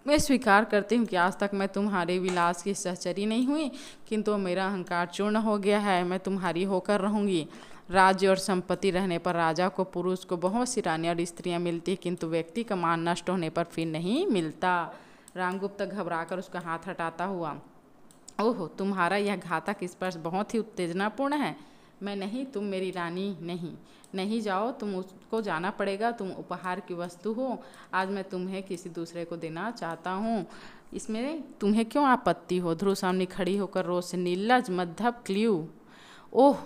मैं स्वीकार करती हूँ कि आज तक मैं तुम्हारे विलास की सहचरी नहीं हुई, किंतु मेरा अहंकार चूर्ण हो गया है। मैं तुम्हारी होकर रहूँगी। राज्य और संपत्ति रहने पर राजा को, पुरुष को बहुत सी रानियाँ और स्त्रियाँ मिलती, किंतु व्यक्ति का मान नष्ट होने पर फिर नहीं मिलता। रामगुप्त घबराकर उसका हाथ हटाता हुआ, ओह तुम्हारा यह घातक स्पर्श बहुत ही उत्तेजनापूर्ण है। मैं नहीं, तुम मेरी रानी नहीं जाओ, तुम उसको जाना पड़ेगा। तुम उपहार की वस्तु हो। आज मैं तुम्हें किसी दूसरे को देना चाहता हूँ, इसमें तुम्हें क्यों आपत्ति हो। ध्रुव स्वामिनी खड़ी होकर रोष से, निर्लज्ज, मद्भव, क्ल्यू, ओह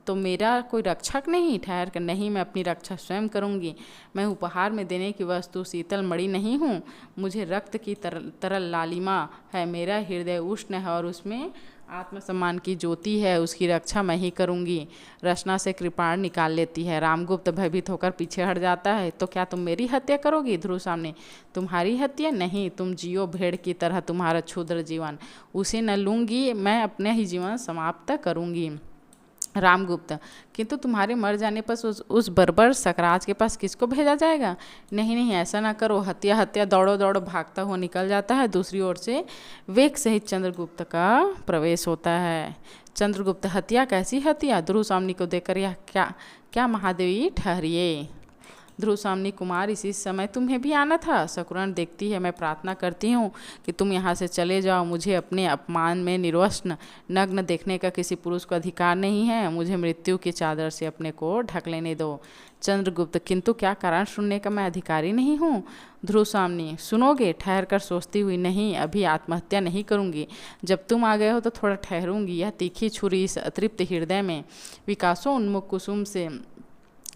तो मेरा कोई रक्षक नहीं। ठहर कर, नहीं, मैं अपनी रक्षा स्वयं करूंगी। मैं उपहार में देने की वस्तु शीतल मणि नहीं हूँ। मुझे रक्त की तरल लालिमा है, मेरा हृदय उष्ण है और उसमें आत्मसम्मान की ज्योति है। उसकी रक्षा मैं ही करूंगी। रचना से कृपाण निकाल लेती है। रामगुप्त भयभीत होकर पीछे हट जाता है। तो क्या तुम मेरी हत्या करोगी। ध्रुव सामने, तुम्हारी हत्या नहीं, तुम जियो भेड़ की तरह तुम्हारा क्षुद्र जीवन, उसे न लूँगी, मैं अपने ही जीवन समाप्त करूँगी। रामगुप्त, किंतु तुम्हारे मर जाने पर उस बर्बर सकराज के पास किसको भेजा जाएगा। नहीं, ऐसा ना करो। हत्या दौड़ो दौड़ो भागता हुआ निकल जाता है। दूसरी ओर से वेग सहित चंद्रगुप्त का प्रवेश होता है। चंद्रगुप्त, हत्या, कैसी हत्या। ध्रुव स्वामिनी को देखकर, यह क्या महादेवी ठहरिए। ध्रुव स्वामिनी, कुमार इसी समय तुम्हें भी आना था। शकुरण देखती है, मैं प्रार्थना करती हूँ कि तुम यहाँ से चले जाओ। मुझे अपने अपमान में निर्वस्त्र नग्न देखने का किसी पुरुष को अधिकार नहीं है। मुझे मृत्यु की चादर से अपने को ढक लेने दो। चंद्रगुप्त, किंतु क्या कारण सुनने का मैं अधिकारी नहीं हूँ। ध्रुव स्वामिनी, सुनोगे। ठहर कर सोचती हुई, नहीं, अभी आत्महत्या नहीं करूँगी। जब तुम आ गए हो तो थोड़ा ठहरूंगी। यह तीखी छुरी इस अतृप्त हृदय में विकासोन्मुख कुसुम से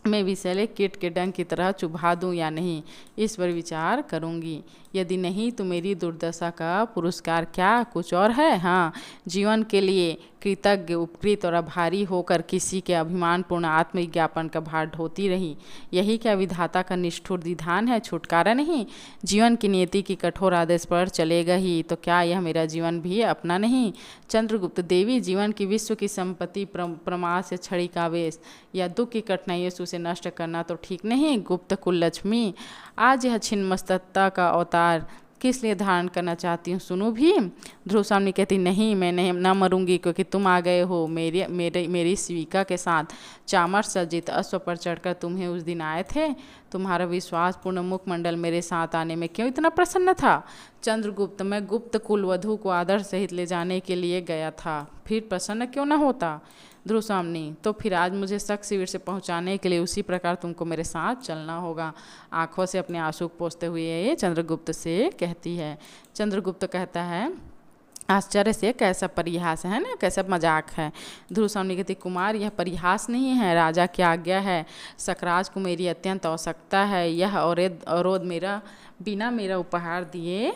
मैं विषैले कीट के डंक की तरह चुभा दूं या नहीं, इस पर विचार करूंगी। यदि नहीं तो मेरी दुर्दशा का पुरस्कार क्या कुछ और है। हाँ, जीवन के लिए कृतज्ञ, उपकृत और आभारी होकर किसी के अभिमानपूर्ण आत्मविज्ञापन का भार ढोती रही। यही क्या विधाता का निष्ठुर विधान है, छुटकारा नहीं। जीवन की नियति की कठोर आदेश पर चलेगा ही, तो क्या यह मेरा जीवन भी अपना नहीं। चंद्रगुप्त, देवी, जीवन की विश्व की संपत्ति प्रमाद से छड़ी का आवेश या दुख की कठिनाइयों से उसे नष्ट करना तो ठीक नहीं। गुप्त कुल लक्ष्मी, आज यह छिन्नमस्तकता का अवतार किस लिए धारण करना चाहती हूँ, सुनो भी। ध्रुव स्वामिनी कहती, नहीं, मैं न मरूंगी, क्योंकि तुम आ गए हो। मेरी शिविका के साथ चामर सज्जित अश्व पर चढ़कर तुम्हें उस दिन आए थे। तुम्हारा विश्वासपूर्ण मुखमंडल मेरे साथ आने में क्यों इतना प्रसन्न था। चंद्रगुप्त, मैं गुप्त कुल वधू को आदर सहित ले जाने के लिए गया था, फिर प्रसन्न क्यों न होता। ध्रुव स्वामिनी, तो फिर आज मुझे शक शिविर से पहुंचाने के लिए उसी प्रकार तुमको मेरे साथ चलना होगा। आंखों से अपने आंसू पोंछते हुए ये चंद्रगुप्त से कहती है। चंद्रगुप्त कहता है, आश्चर्य से, कैसा परिहास है ना, कैसा मजाक है। ध्रुव स्वामिनी कहती, कुमार यह परिहास नहीं है, राजा की आज्ञा है। सकराज को मेरी अत्यंत आवश्यकता है। यह अवरोध बिना मेरा उपहार दिए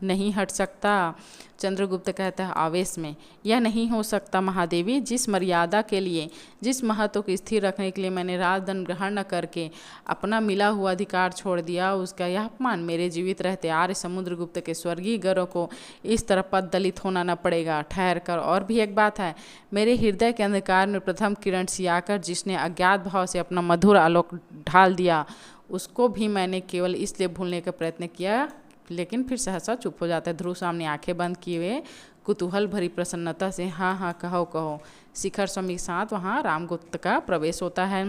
नहीं हट सकता। चंद्रगुप्त कहता है आवेश में, यह नहीं हो सकता महादेवी। जिस मर्यादा के लिए, जिस महत्व को स्थिर रखने के लिए मैंने राजदंड ग्रहण न करके अपना मिला हुआ अधिकार छोड़ दिया, उसका यह अपमान मेरे जीवित रहते आर्य समुद्रगुप्त के स्वर्गीय गर्व को इस तरह पद दलित होना न पड़ेगा। ठहर कर, और भी एक बात है। मेरे हृदय के अंधकार में प्रथम किरण सियाकर जिसने अज्ञात भाव से अपना मधुर आलोक ढाल दिया, उसको भी मैंने केवल इसलिए भूलने का प्रयत्न किया, लेकिन फिर सहसा चुप हो जाता है। ध्रुव सामने आंखें बंद किए हुए कुतूहल भरी प्रसन्नता से, हाँ, कहो। शिखर स्वामी के साथ वहाँ रामगुप्त का प्रवेश होता है।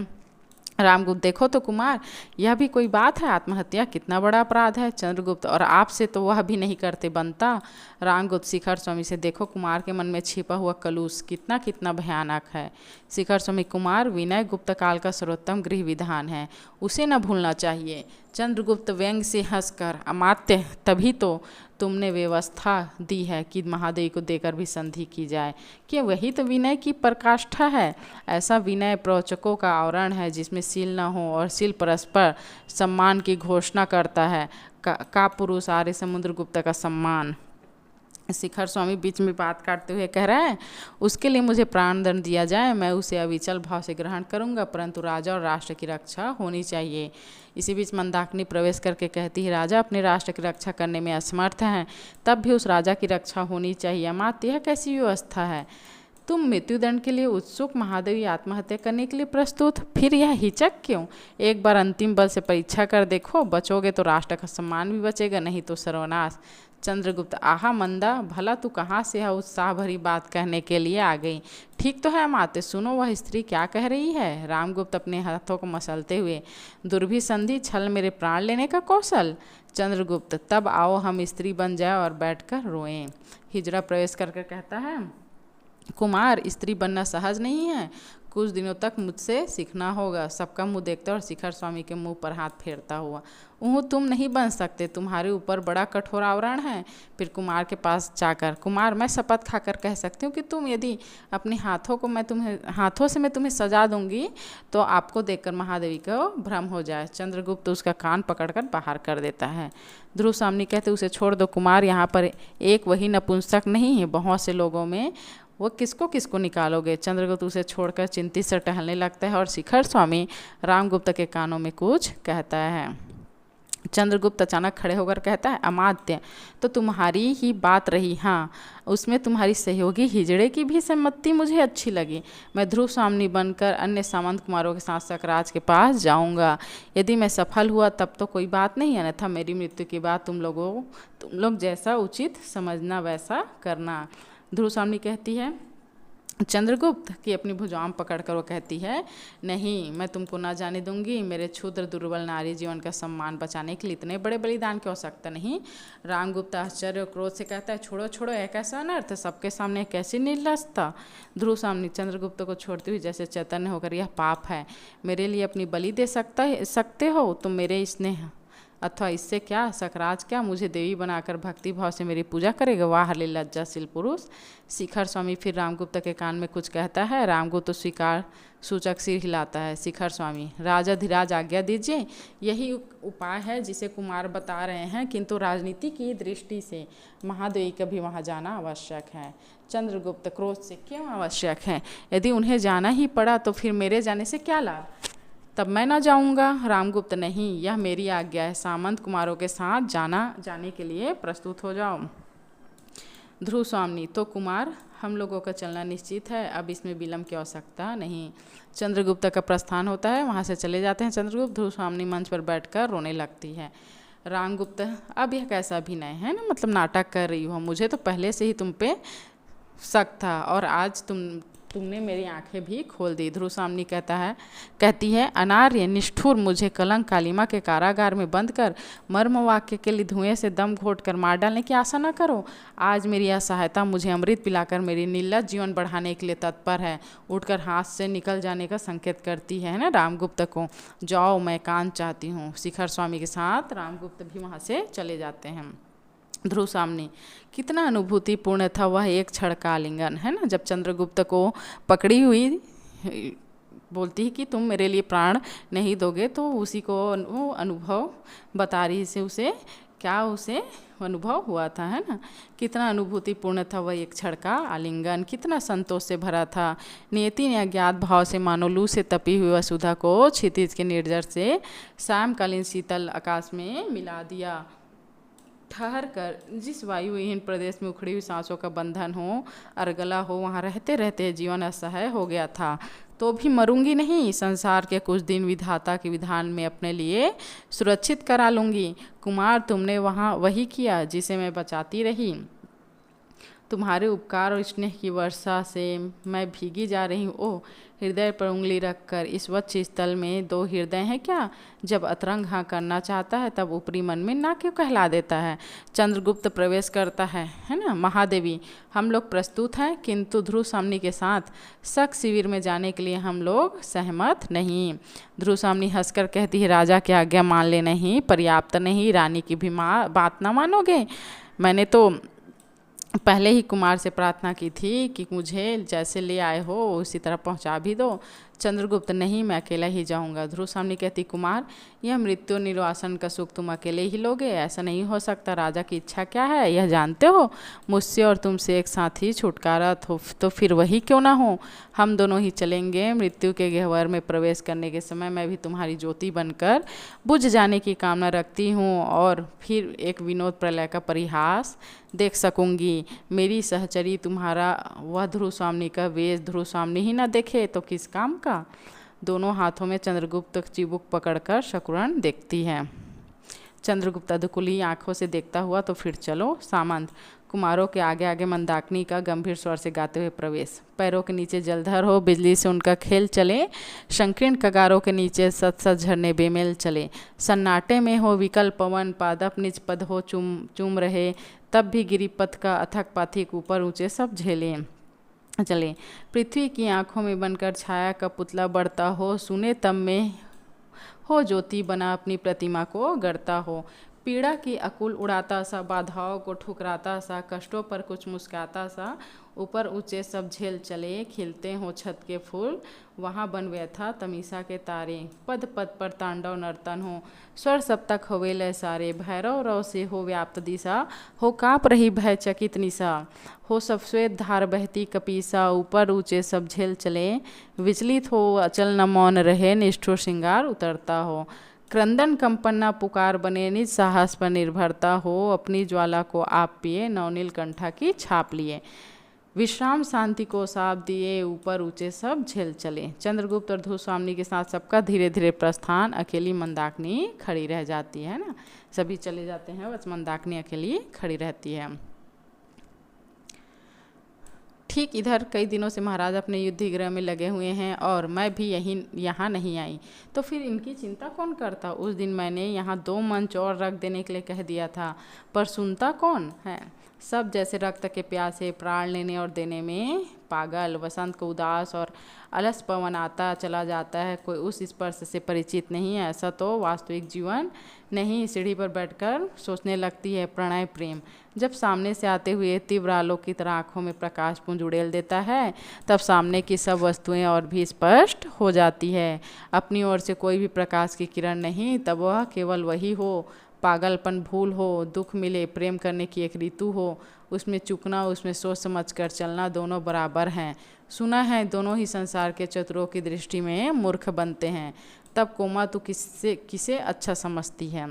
रामगुप्त, देखो तो कुमार, यह भी कोई बात है। आत्महत्या कितना बड़ा अपराध है। चंद्रगुप्त, और आपसे तो वह भी नहीं करते बनता। रामगुप्त शिखर स्वामी से, देखो कुमार के मन में छिपा हुआ कलुष कितना भयानक है। शिखर स्वामी, कुमार विनय गुप्त काल का सर्वोत्तम गृह विधान है, उसे न भूलना चाहिए। चंद्रगुप्त व्यंग से हंसकर, अमात्य तभी तो तुमने व्यवस्था दी है कि महादेवी को देकर भी संधि की जाए, कि वही तो विनय की पराकाष्ठा है। ऐसा विनय प्रवचकों का आवरण है जिसमें सील न हो, और सील परस्पर सम्मान की घोषणा करता है। का पुरुष आर्य समुद्रगुप्त का सम्मान। शिखर स्वामी बीच में बात काटते हुए कह रहा है, उसके लिए मुझे प्राणदंड दिया जाए, मैं उसे अविचल भाव से ग्रहण करूंगा, परंतु राजा और राष्ट्र की रक्षा होनी चाहिए। इसी बीच मंदाकिनी प्रवेश करके कहती है, राजा अपने राष्ट्र की रक्षा करने में असमर्थ हैं, तब भी उस राजा की रक्षा होनी चाहिए। अमात्य, यह कैसी व्यवस्था है? तुम मृत्युदंड के लिए उत्सुक, महादेवी आत्महत्या करने के लिए प्रस्तुत, फिर यह हिचक क्यों? एक बार अंतिम बल से परीक्षा कर देखो, बचोगे तो राष्ट्र का सम्मान भी बचेगा, नहीं तो सर्वनाश। चंद्रगुप्त, आहा मंदा, भला तू कहाँ से यह उत्साह भरी बात कहने के लिए आ गई? ठीक तो है अमात्य, सुनो वह स्त्री क्या कह रही है। रामगुप्त अपने हाथों को मसलते हुए, दुर्भिसंधि, छल मेरे प्राण लेने का कौशल। चंद्रगुप्त, तब आओ हम स्त्री बन जाए और बैठकर रोएं। हिजड़ा प्रवेश करके कहता है, कुमार, स्त्री बनना सहज नहीं है, कुछ दिनों तक मुझसे सीखना होगा। सबका मुंह देखता और शिखर स्वामी के मुंह पर हाथ फेरता हुआ, तुम नहीं बन सकते, तुम्हारे ऊपर बड़ा कठोर आवरण है। फिर कुमार के पास जाकर, कुमार, मैं शपथ खाकर कह सकती हूँ कि तुम यदि अपने हाथों से मैं तुम्हें सजा दूंगी तो आपको देखकर महादेवी को भ्रम हो जाए। चंद्रगुप्त उसका कान पकड़कर बाहर कर देता है। ध्रुव स्वामी कहते, उसे छोड़ दो कुमार, यहाँ पर एक वही नपुंसक नहीं है, बहुत से लोगों में वो किसको किसको निकालोगे। चंद्रगुप्त उसे छोड़कर चिंतित से टहलने लगता है और शिखर स्वामी रामगुप्त के कानों में कुछ कहता है। चंद्रगुप्त अचानक खड़े होकर कहता है, अमात्य, तो तुम्हारी ही बात रही, हाँ, उसमें तुम्हारी सहयोगी हिजड़े की भी सम्मति मुझे अच्छी लगी। मैं ध्रुव स्वामी बनकर अन्य सामंत कुमारों के साथ सकराज के पास जाऊंगा। यदि मैं सफल हुआ तब तो कोई बात नहीं, अन्यथा मेरी मृत्यु के बाद तुम लोग जैसा उचित समझना वैसा करना। ध्रुव स्वामी कहती है चंद्रगुप्त की अपनी भुजाओं पकड़कर वो कहती है, नहीं, मैं तुमको ना जाने दूंगी। मेरे क्षुद्र दुर्बल नारी जीवन का सम्मान बचाने के लिए इतने बड़े बलिदान की आवश्यकता नहीं। रामगुप्त आश्चर्य और क्रोध से कहता है, छोड़ो छोड़ो, एक कैसा अनर्थ, सबके सामने कैसी निर्लजता। ध्रुव स्वामी चंद्रगुप्त को छोड़ती हुई जैसे चैतन्य होकर, यह पाप है, मेरे लिए अपनी बलि दे सकते हो तुम मेरे स्नेह, अथवा इससे क्या, सकराज क्या मुझे देवी बनाकर भक्ति भाव से मेरी पूजा करेगा? वाह रे लज्जाशील पुरुष। शिखर स्वामी फिर रामगुप्त के कान में कुछ कहता है। रामगुप्त तो स्वीकार सूचक सिर हिलाता है। शिखर स्वामी, राजाधिराज आज्ञा दीजिए, यही उपाय है जिसे कुमार बता रहे हैं, किंतु राजनीति की दृष्टि से महादेवी का भी वहाँ जाना आवश्यक है। चंद्रगुप्त क्रोध से, क्यों आवश्यक है? यदि उन्हें जाना ही पड़ा तो फिर मेरे जाने से क्या लाभ, तब मैं ना जाऊंगा। रामगुप्त, नहीं, यह मेरी आज्ञा है, सामंत कुमारों के साथ जाने के लिए प्रस्तुत हो जाओ। ध्रुव स्वामी, तो कुमार, हम लोगों का चलना निश्चित है, अब इसमें विलंब की आवश्यकता नहीं। चंद्रगुप्त का प्रस्थान होता है, वहाँ से चले जाते हैं चंद्रगुप्त। ध्रुव स्वामी मंच पर बैठकर रोने लगती है। रामगुप्त, अब यह कैसा अभिनय है ना, मतलब नाटक कर रही हो, मुझे तो पहले से ही तुम पे शक था और आज तुमने मेरी आंखें भी खोल दी। ध्रुव स्वामी कहती है, अनार्य, निष्ठुर, मुझे कलंक कालिमा के कारागार में बंद कर मर्म वाक्य के लिए धुएं से दम घोट कर मार डालने की आशा न करो। आज मेरी यह सहायता मुझे अमृत पिलाकर मेरी निर्लज जीवन बढ़ाने के लिए तत्पर है। उठकर हाथ से निकल जाने का संकेत करती है ना रामगुप्त को, जाओ, मैं कान चाहती हूँ। शिखर स्वामी के साथ रामगुप्त भी वहाँ से चले जाते हैं। ध्रुव स्वामी, कितना अनुभूतिपूर्ण था वह एक क्षण का आलिंगन, है ना, जब चंद्रगुप्त को पकड़ी हुई बोलती है कि तुम मेरे लिए प्राण नहीं दोगे, तो उसी को वो अनुभव बता रही से उसे अनुभव हुआ था, है ना। कितना अनुभूतिपूर्ण था वह एक क्षण का आलिंगन, कितना संतोष से भरा था। नियति ने अज्ञात भाव से मानो लू से तपी हुई वसुधा को क्षितिज के निर्जर से सायंकालीन शीतल आकाश में मिला दिया। ठहर कर, जिस वायुहीन प्रदेश में उखड़ी हुई सांसों का बंधन हो, अरगला हो, वहाँ रहते रहते जीवन असह्य हो गया था। तो भी मरूंगी नहीं, संसार के कुछ दिन विधाता के विधान में अपने लिए सुरक्षित करा लूँगी। कुमार, तुमने वहाँ वही किया जिसे मैं बचाती रही। तुम्हारे उपकार और स्नेह की वर्षा से मैं भीगी जा रही हूँ। ओह, हृदय पर उंगली रखकर इस वक्ष स्थल में दो हृदय हैं क्या? जब अतरंग हाँ करना चाहता है तब ऊपरी मन में ना क्यों कहला देता है? चंद्रगुप्त प्रवेश करता है ना। महादेवी, हम लोग प्रस्तुत हैं, किंतु ध्रुव सामनी के साथ शक शिविर में जाने के लिए हम लोग सहमत नहीं। ध्रुव सामनी हंसकर कहती है, राजा की आज्ञा मान ले। नहीं, पर्याप्त नहीं, रानी की भी बात ना मानोगे? मैंने तो पहले ही कुमार से प्रार्थना की थी कि मुझे जैसे ले आए हो उसी तरह पहुंचा भी दो। चंद्रगुप्त, नहीं, मैं अकेला ही जाऊंगा। ध्रुव सामनी कहती, कुमार, यह मृत्यु निर्वासन का सुख तुम अकेले ही लोगे? ऐसा नहीं हो सकता। राजा की इच्छा क्या है यह जानते हो? मुझसे और तुमसे एक साथ ही छुटकारा तो फिर वही क्यों ना हो। हम दोनों ही चलेंगे। मृत्यु के गह्वर में प्रवेश करने के समय मैं भी तुम्हारी ज्योति बनकर बुझ जाने की कामना रखती हूँ और फिर एक विनोद प्रलय का परिहास देख सकूंगी। मेरी सहचरी तुम्हारा वह ध्रुव स्वामी का वेश ध्रुव स्वामी ही ना देखे तो किस काम का? दोनों हाथों में चंद्रगुप्त चिबुक पकड़कर शकुन देखती है। चंद्रगुप्त अधकुली आंखों से देखता हुआ, तो फिर चलो। सामंत, कुमारों के आगे आगे मंदाकिनी का गंभीर स्वर से गाते हुए प्रवेश। पैरों के नीचे जलधर हो, बिजली से उनका खेल चले। संकीर्ण कगारों के नीचे सत सत झरने बेमेल चले। सन्नाटे में हो विकल पवन, पादप निज पद हो चूम रहे, तब भी गिरिपथ का अथक पाथिक ऊपर ऊंचे सब झेले चले। पृथ्वी की आंखों में बनकर छाया का पुतला बढ़ता हो, सुने तब में हो ज्योति बना अपनी प्रतिमा को गढ़ता हो। पीड़ा की अकुल उड़ाता सा, बाधाओं को ठुकराता सा, कष्टों पर कुछ मुस्काता सा, ऊपर ऊंचे सब झेल चले। खिलते हो छत के फूल, वहाँ बन व्यथा तमीसा के तारे। पद पद पर तांडव नर्तन हो, स्वर सप्तक होवे लय सारे। भैरव रव से हो व्याप्त दिशा, हो काँप रही भय चकित निशा। हो सब श्वेत धार बहती कपीसा, ऊपर ऊंचे सब झेल चले। विचलित हो अचल न मौन रहे, निष्ठुर श्रृंगार उतरता हो। क्रंदन कंपन्ना पुकार बने, निज साहस पर निर्भरता हो। अपनी ज्वाला को आप पिए, नवनील कंठा की छाप लिए। विश्राम शांति को साप दिए, ऊपर ऊंचे सब झेल चले। चंद्रगुप्त और ध्रुव स्वामी के साथ सबका धीरे धीरे प्रस्थान। अकेली मंदाकिनी खड़ी रह जाती है ना। सभी चले जाते हैं, बस मंदाकिनी अकेली खड़ी रहती है। ठीक इधर कई दिनों से महाराज अपने युद्ध गृह में लगे हुए हैं और मैं भी यहाँ नहीं आई, तो फिर इनकी चिंता कौन करता? उस दिन मैंने यहाँ 2 मंच और रख देने के लिए कह दिया था, पर सुनता कौन है? सब जैसे रक्त के प्यासे, प्राण लेने और देने में पागल। वसंत को उदास और अलस पवन आता चला जाता है, कोई उस स्पर्श से परिचित नहीं है। ऐसा तो वास्तविक जीवन नहीं। सीढ़ी पर बैठकर सोचने लगती है, प्रणय प्रेम जब सामने से आते हुए तीव्र आलोक की तरह आंखों में प्रकाश पुंज उड़ेल देता है, तब सामने की सब वस्तुएं और भी स्पष्ट हो जाती है। अपनी ओर से कोई भी प्रकाश की किरण नहीं, तब वह केवल वही हो। पागलपन भूल हो, दुख मिले, प्रेम करने की एक ऋतु हो, उसमें चुकना, उसमें सोच समझ कर चलना, दोनों बराबर हैं। सुना है दोनों ही संसार के चतुरों की दृष्टि में मूर्ख बनते हैं। तब कोमा तू किसे अच्छा समझती है?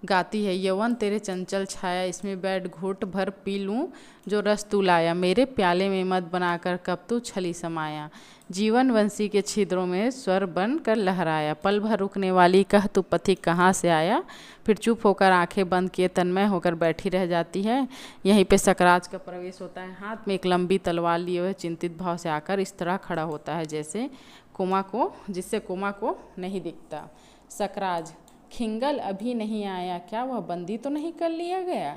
गाती है, यौवन तेरे चंचल छाया, इसमें बैठ घूट भर पी लूँ जो रस तू लाया। मेरे प्याले में मत बनाकर कब तू छली समाया। जीवन वंशी के छिद्रों में स्वर बन कर लहराया। पल भर रुकने वाली कह तू पथिक कहाँ से आया। फिर चुप होकर आंखें बंद किए तन्मय होकर बैठी रह जाती है। यहीं पे सकराज का प्रवेश होता है। हाथ में एक लंबी तलवार लिए हुए चिंतित भाव से आकर इस तरह खड़ा होता है जैसे जिससे कोमा को नहीं दिखता। सकराज, खिंगल अभी नहीं आया, क्या वह बंदी तो नहीं कर लिया गया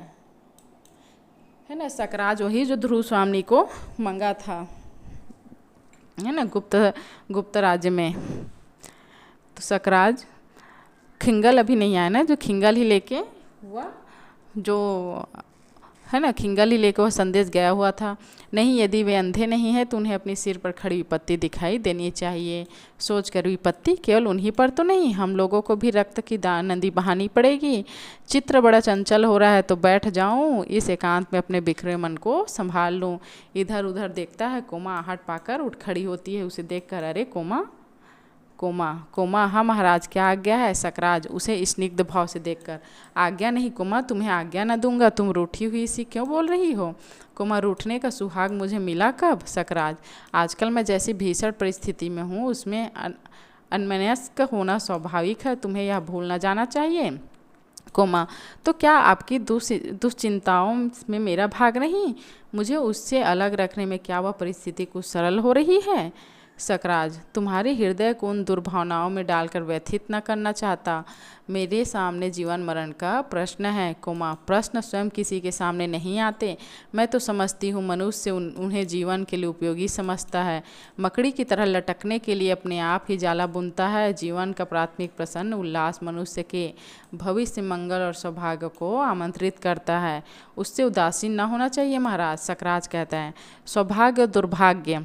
है ना? सकराज वही जो ध्रुव स्वामी को मंगा था, है ना, गुप्त राज्य में। तो सकराज, खिंगल अभी नहीं आया ना, जो खिंगल ही लेके हुआ, जो है ना, खिंगल ही लेकर वह संदेश गया हुआ था। नहीं, यदि वे अंधे नहीं हैं तो उन्हें अपनी सिर पर खड़ी विपत्ति दिखाई देनी चाहिए। सोच कर विपत्ति केवल उन्हीं पर तो नहीं, हम लोगों को भी रक्त की नदी बहानी पड़ेगी। चित्र बड़ा चंचल हो रहा है तो बैठ जाऊं, इस एकांत में अपने बिखरे मन को संभाल लूं। इधर उधर देखता है, कोमा आहट पाकर उठ खड़ी होती है। उसे देखकर, अरे कोमा, हाँ महाराज, क्या आज्ञा है? सकराज उसे स्निग्ध भाव से देखकर, आज्ञा नहीं कोमा, तुम्हें आज्ञा न दूंगा। तुम रूठी हुई सी क्यों बोल रही हो? कोमा, रूठने का सुहाग मुझे मिला कब? सकराज, आजकल मैं जैसी भीषण परिस्थिति में हूँ उसमें अन्मनस्क होना स्वाभाविक है, तुम्हें यह भूल न जाना चाहिए। कोमा, तो क्या आपकी दुश्चिंताओं में मेरा भाग नहीं? मुझे उससे अलग रखने में क्या वह परिस्थिति कुछ सरल हो रही है? सकराज, तुम्हारे हृदय को उन दुर्भावनाओं में डालकर व्यथित न करना चाहता। मेरे सामने जीवन मरण का प्रश्न है। कोमा, प्रश्न स्वयं किसी के सामने नहीं आते। मैं तो समझती हूँ मनुष्य उन्हें जीवन के लिए उपयोगी समझता है। मकड़ी की तरह लटकने के लिए अपने आप ही जाला बुनता है। जीवन का प्राथमिक प्रसन्न उल्लास मनुष्य के भविष्य मंगल और सौभाग्य को आमंत्रित करता है। उससे उदासीन न होना चाहिए महाराज। सकराज कहता है, सौभाग्य दुर्भाग्य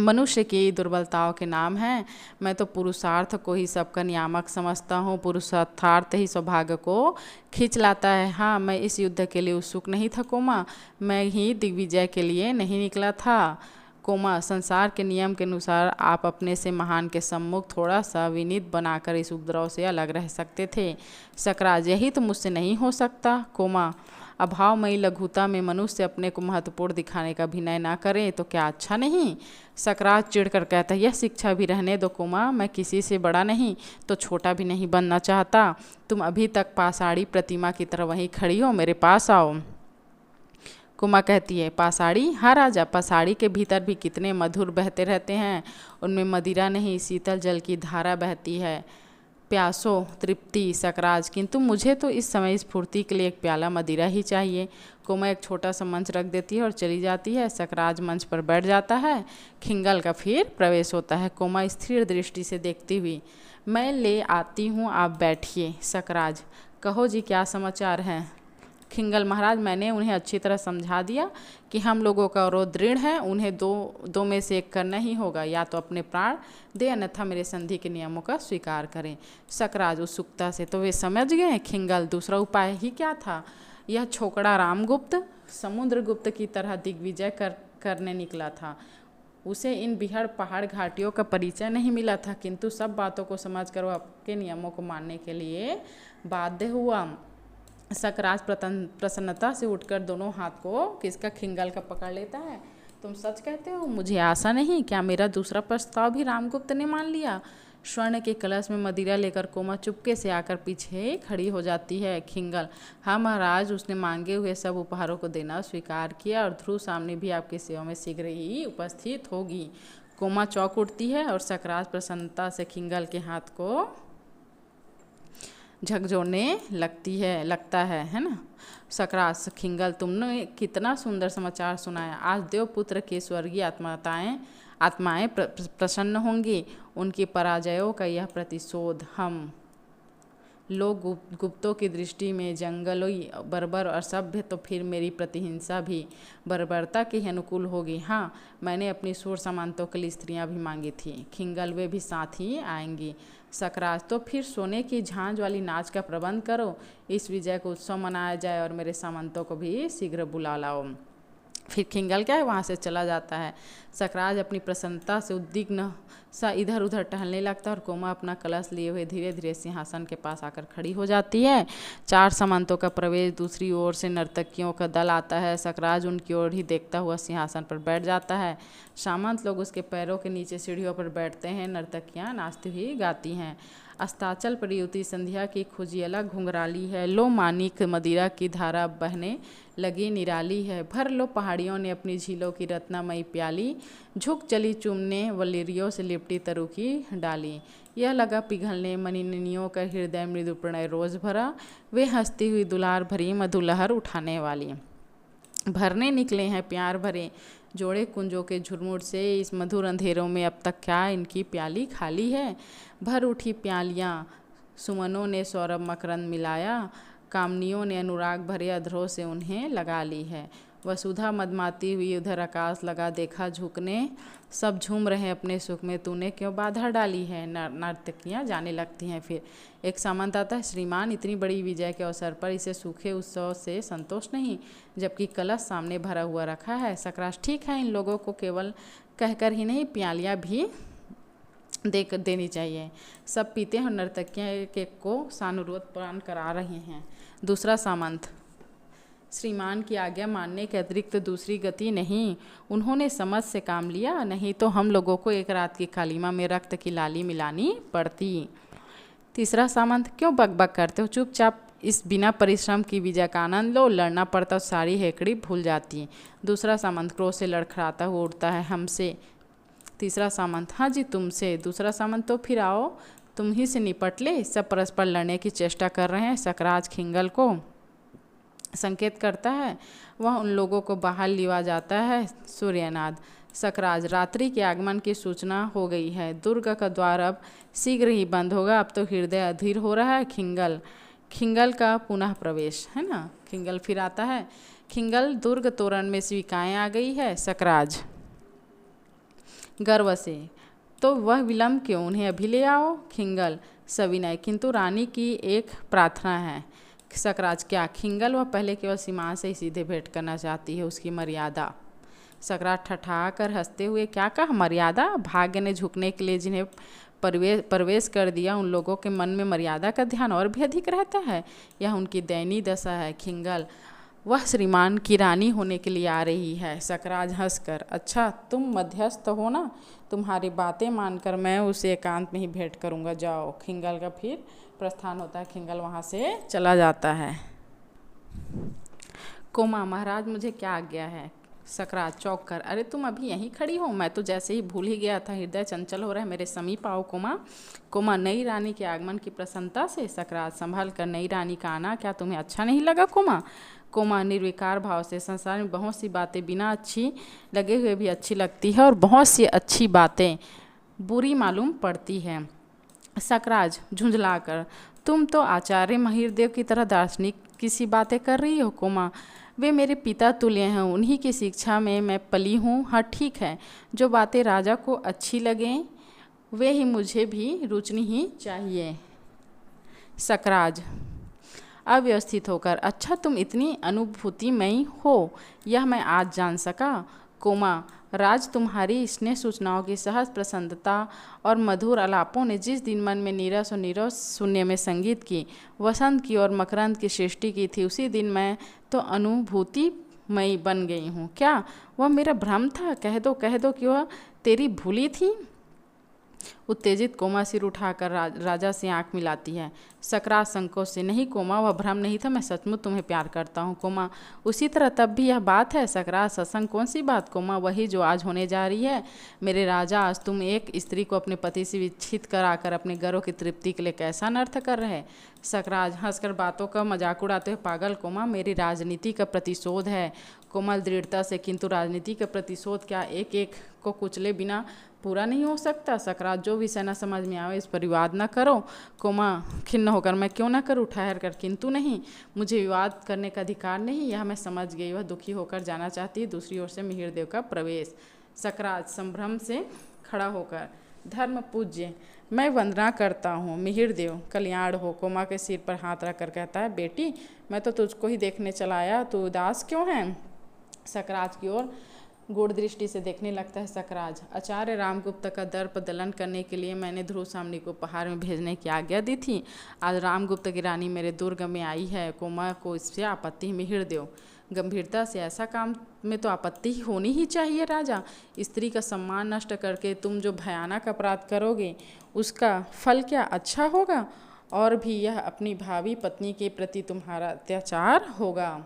मनुष्य की दुर्बलताओं के नाम हैं। मैं तो पुरुषार्थ को ही सबका नियामक समझता हूँ। पुरुषार्थ ही सौभाग्य को खींच लाता है। हाँ, मैं इस युद्ध के लिए उत्सुक नहीं था कोमा। मैं ही दिग्विजय के लिए नहीं निकला था। कोमा, संसार के नियम के अनुसार आप अपने से महान के सम्मुख थोड़ा सा विनीत बनाकर इस उपद्रव से अलग रह सकते थे। सकराज, यही तो मुझसे नहीं हो सकता। कोमा, अभावमयी लघुता में मनुष्य अपने को महत्वपूर्ण दिखाने का अभिनय ना करे तो क्या अच्छा नहीं? सकराज चिढ़कर कहता है, यह शिक्षा भी रहने दो कोमा। मैं किसी से बड़ा नहीं तो छोटा भी नहीं बनना चाहता। तुम अभी तक पाषाणी प्रतिमा की तरह वहीं खड़ी हो, मेरे पास आओ। कोमा कहती है, पाषाणी? हाँ राजा, पाषाणी के भीतर भी कितने मधुर बहते रहते हैं। उनमें मदिरा नहीं, शीतल जल की धारा बहती है। प्यासो तृप्ति। सकराज, किंतु मुझे तो इस समय स्फूर्ति के लिए एक प्याला मदिरा ही चाहिए। कोमा एक छोटा सा मंच रख देती है और चली जाती है। सकराज मंच पर बैठ जाता है। खिंगल का फिर प्रवेश होता है। कोमा स्थिर दृष्टि से देखती हुई, मैं ले आती हूँ, आप बैठिए। सकराज, कहो जी, क्या समाचार हैं? खिंगल, महाराज, मैंने उन्हें अच्छी तरह समझा दिया कि हम लोगों का विरोध दृढ़ है। उन्हें दो में से एक करना ही होगा, या तो अपने प्राण दे अन्यथा मेरे संधि के नियमों का स्वीकार करें। सकराज उत्सुकता से, तो वे समझ गए? खिंगल, दूसरा उपाय ही क्या था? यह छोकड़ा रामगुप्त समुद्रगुप्त की तरह दिग्विजय करने निकला था। उसे इन बिहार पहाड़ घाटियों का परिचय नहीं मिला था, किंतु सब बातों को समझकर वह आपके नियमों को मानने के लिए बाध्य हुआ। सकराज प्रसन्नता से उठकर दोनों हाथ को किसका, खिंगल का पकड़ लेता है। तुम सच कहते हो? मुझे आशा नहीं। क्या मेरा दूसरा प्रस्ताव भी रामगुप्त ने मान लिया? स्वर्ण के कलश में मदिरा लेकर कोमा चुपके से आकर पीछे खड़ी हो जाती है। खिंगल, हाँ महाराज, उसने मांगे हुए सब उपहारों को देना स्वीकार किया और ध्रुव सामने भी आपकी सेवा में शीघ्र ही उपस्थित होगी। कोमा चौंक उठती है और सकराज प्रसन्नता से खिंगल के हाथ को झकझोरने लगता है ना। सकराज, खिंगल, तुमने कितना सुंदर समाचार सुनाया। आज देवपुत्र के स्वर्गीय आत्माएं प्रसन्न होंगी। उनकी पराजयों का यह प्रतिशोध हम लोग गुप्तों की दृष्टि में जंगली बर्बर और सभ्य, तो फिर मेरी प्रतिहिंसा भी बर्बरता के ही अनुकूल होगी। हाँ, मैंने अपनी सूर सामंतों के लिए स्त्रियां भी मांगी थी। खिंगल, वे भी साथ ही आएंगी। सकराज, तो फिर सोने की झांझ वाली नाच का प्रबंध करो। इस विजय को उत्सव मनाया जाए और मेरे सामंतों को भी शीघ्र बुला लाओ। फिर खिंगल क्या है, वहाँ से चला जाता है। सकराज अपनी प्रसन्नता से उद्विग्न सा इधर उधर टहलने लगता है और कोमा अपना कलश लिए हुए धीरे धीरे सिंहासन के पास आकर खड़ी हो जाती है। 4 सामंतों का प्रवेश, दूसरी ओर से नर्तकियों का दल आता है। सकराज उनकी ओर ही देखता हुआ सिंहासन पर बैठ जाता है। सामंत लोग उसके पैरों के नीचे सीढ़ियों पर बैठते हैं। नर्तकियाँ नाचती हुई गाती हैं। अस्ताचल पर युवती संध्या की खुजियला घुंघराली है। लो मानिक मदिरा की धारा बहने लगी निराली है। भर लो पहाड़ियों ने अपनी झीलों की रत्नामयी प्याली। झुक चली चूमने वलीरियों से लिपटी तरु की डाली। यह लगा पिघलने मनिनियों का हृदय मृदु प्रणय रोज भरा। वे हंसती हुई दुलार भरी मधुलहर उठाने वाली। भरने निकले हैं प्यार भरे जोड़े कुंजों के झुरमुट से। इस मधुर अंधेरों में अब तक क्या इनकी प्याली खाली है? भर उठी प्यालियाँ सुमनों ने सौरभ मकरंद मिलाया। कामनियों ने अनुराग भरे अधरों से उन्हें लगा ली है। वसुधा मदमाती हुई उधर आकाश लगा देखा झुकने। सब झूम रहे अपने सुख में, तूने क्यों बाधा डाली है? नर्तकियाँ जाने लगती हैं। फिर एक सामंत आता है, श्रीमान, इतनी बड़ी विजय के अवसर पर इसे सूखे उत्सव से संतोष नहीं, जबकि कलश सामने भरा हुआ रखा है। सकराज, ठीक है, इन लोगों को केवल कहकर ही नहीं, प्यालियाँ भी देनी चाहिए। सब पीते हैं और नर्तकियाँ के को सानुरोध प्रदान करा रहे हैं। दूसरा सामंत, श्रीमान की आज्ञा मानने के अतिरिक्त दूसरी गति नहीं। उन्होंने समझ से काम लिया, नहीं तो हम लोगों को एक रात की कालीमा में रक्त की लाली मिलानी पड़ती। तीसरा सामंत, क्यों बकबक करते हो? चुपचाप इस बिना परिश्रम की विजय का आनंद लो, लड़ना पड़ता तो सारी हेकड़ी भूल जाती है। दूसरा सामंत क्रोध से लड़खड़ाता हुआ उठता है, हमसे। तीसरा सामंत, हाँ जी तुमसे। दूसरा सामंत, तो फिर आओ तुम ही से निपट ले, सब परस्पर लड़ने की चेष्टा कर रहे हैं। सकराज खिंगल को संकेत करता है, वह उन लोगों को बाहर लिवा जाता है। सूर्यनाद। सकराज, रात्रि के आगमन की सूचना हो गई है, दुर्ग का द्वार अब शीघ्र ही बंद होगा, अब तो हृदय अधीर हो रहा है। खिंगल। खिंगल का पुनः प्रवेश, है ना, खिंगल फिर आता है। खिंगल, दुर्ग तोरण में स्वीकाएँ आ गई है। सकराज गर्व से, तो वह विलम्ब क्यों, उन्हें अभी ले आओ। खिंगल सविनय, किंतु रानी की एक प्रार्थना है। सकराज, क्या। खिंगल, वह पहले केवल सीमा से ही सीधे भेंट करना चाहती है, उसकी मर्यादा। सकराज ठठा कर हंसते हुए, क्या कहा मर्यादा, भाग्य ने झुकने के लिए जिन्हें प्रवेश कर दिया, उन लोगों के मन में मर्यादा का ध्यान और भी अधिक रहता है, यह उनकी दयनीय दशा है। खिंगल, वह श्रीमान की रानी होने के लिए आ रही है। सकराज हंसकर, अच्छा तुम मध्यस्थ हो ना, तुम्हारी बातें मानकर मैं उसे एकांत में ही भेंट करूंगा, जाओ। खिंगल का फिर प्रस्थान होता है, खिंगल वहाँ से चला जाता है। कोमा, महाराज मुझे क्या आज्ञा है। सकराज चौंक कर, अरे तुम अभी यहीं खड़ी हो, मैं तो जैसे ही भूल ही गया था, हृदय चंचल हो रहा है, मेरे समीप आओ। कोमा। कोमा, नई रानी के आगमन की प्रसन्नता से। सकराज संभल कर, नई रानी का आना क्या तुम्हें अच्छा नहीं लगा। कोमा। कोमा निर्विकार भाव से, संसार में बहुत सी बातें बिना अच्छी लगे हुए भी अच्छी लगती है, और बहुत सी अच्छी बातें बुरी मालूम पड़ती हैं। सकराज झुंझलाकर, तुम तो आचार्य महिरदेव की तरह दार्शनिक की सी बातें कर रही हो। कोमा, वे मेरे पिता तुल्य हैं, उन्हीं की शिक्षा में मैं पली हूँ। हाँ ठीक है, जो बातें राजा को अच्छी लगें वे ही मुझे भी रुचनी ही चाहिए। सकराज अव्यवस्थित होकर, अच्छा तुम इतनी अनुभूतिमयी हो, यह मैं आज जान सका। कोमा, राज तुम्हारी स्नेह सूचनाओं की सहज प्रसन्नता और मधुर आलापों ने जिस दिन मन में नीरस और नीरस शून्य में संगीत की, वसंत की और मकरंद की सृष्टि की थी, उसी दिन मैं तो अनुभूतिमयी बन गई हूँ। क्या वह मेरा भ्रम था, कह दो कि वह तेरी भूली थी। उत्तेजित कोमा सिर उठाकर राजा से आंख मिलाती है। सकराज संकोच से, नहीं कोमा, वह भ्रम नहीं था, मैं सचमुच तुम्हें प्यार करता हूँ। कोमा, उसी तरह तब भी यह बात है। सकराज सत्संग, कौन सी बात। कोमा, वही जो आज होने जा रही है। मेरे राजा, आज तुम एक स्त्री को अपने पति से विच्छेद कराकर अपने गर्व की तृप्ति के लिए कैसा अनर्थ कर रहे। सकराज हंसकर बातों का मजाक उड़ाते हुए, पागल कोमा, मेरी राजनीति का प्रतिशोध है। कोमल दृढ़ता से, किंतु राजनीति का प्रतिशोध क्या एक एक को कुचले बिना पूरा नहीं हो सकता। सकराज, जो विषय न समझ में आवे इस पर विवाद न करो। कोमा खिन्न होकर, मैं क्यों न करूँ, ठहर कर, किंतु नहीं, मुझे विवाद करने का अधिकार नहीं, यह मैं समझ गई। वह दुखी होकर जाना चाहती है। दूसरी ओर से मिहिरदेव का प्रवेश। सकराज संभ्रम से खड़ा होकर, धर्म पूज्य, मैं वंदना करता हूँ। मिहिरदेव, कल्याण हो। कोमा के सिर पर हाथ रखकर कहता है, बेटी मैं तो तुझको ही देखने चला आया, तू उदास क्यों है। सकराज की ओर गूढ़ दृष्टि से देखने लगता है। सकराज, आचार्य रामगुप्त का दर्प दलन करने के लिए मैंने ध्रुव सामनी को उपहार में भेजने की आज्ञा दी थी। आज रामगुप्त की रानी मेरे दुर्ग में आई है, कोमा को इससे आपत्ति। मिहिरदेव गंभीरता से, ऐसा काम में तो आपत्ति ही होनी ही चाहिए राजा। स्त्री का सम्मान नष्ट करके तुम जो भयानक अपराध करोगे उसका फल क्या अच्छा होगा, और भी यह अपनी भावी पत्नी के प्रति तुम्हारा अत्याचार होगा।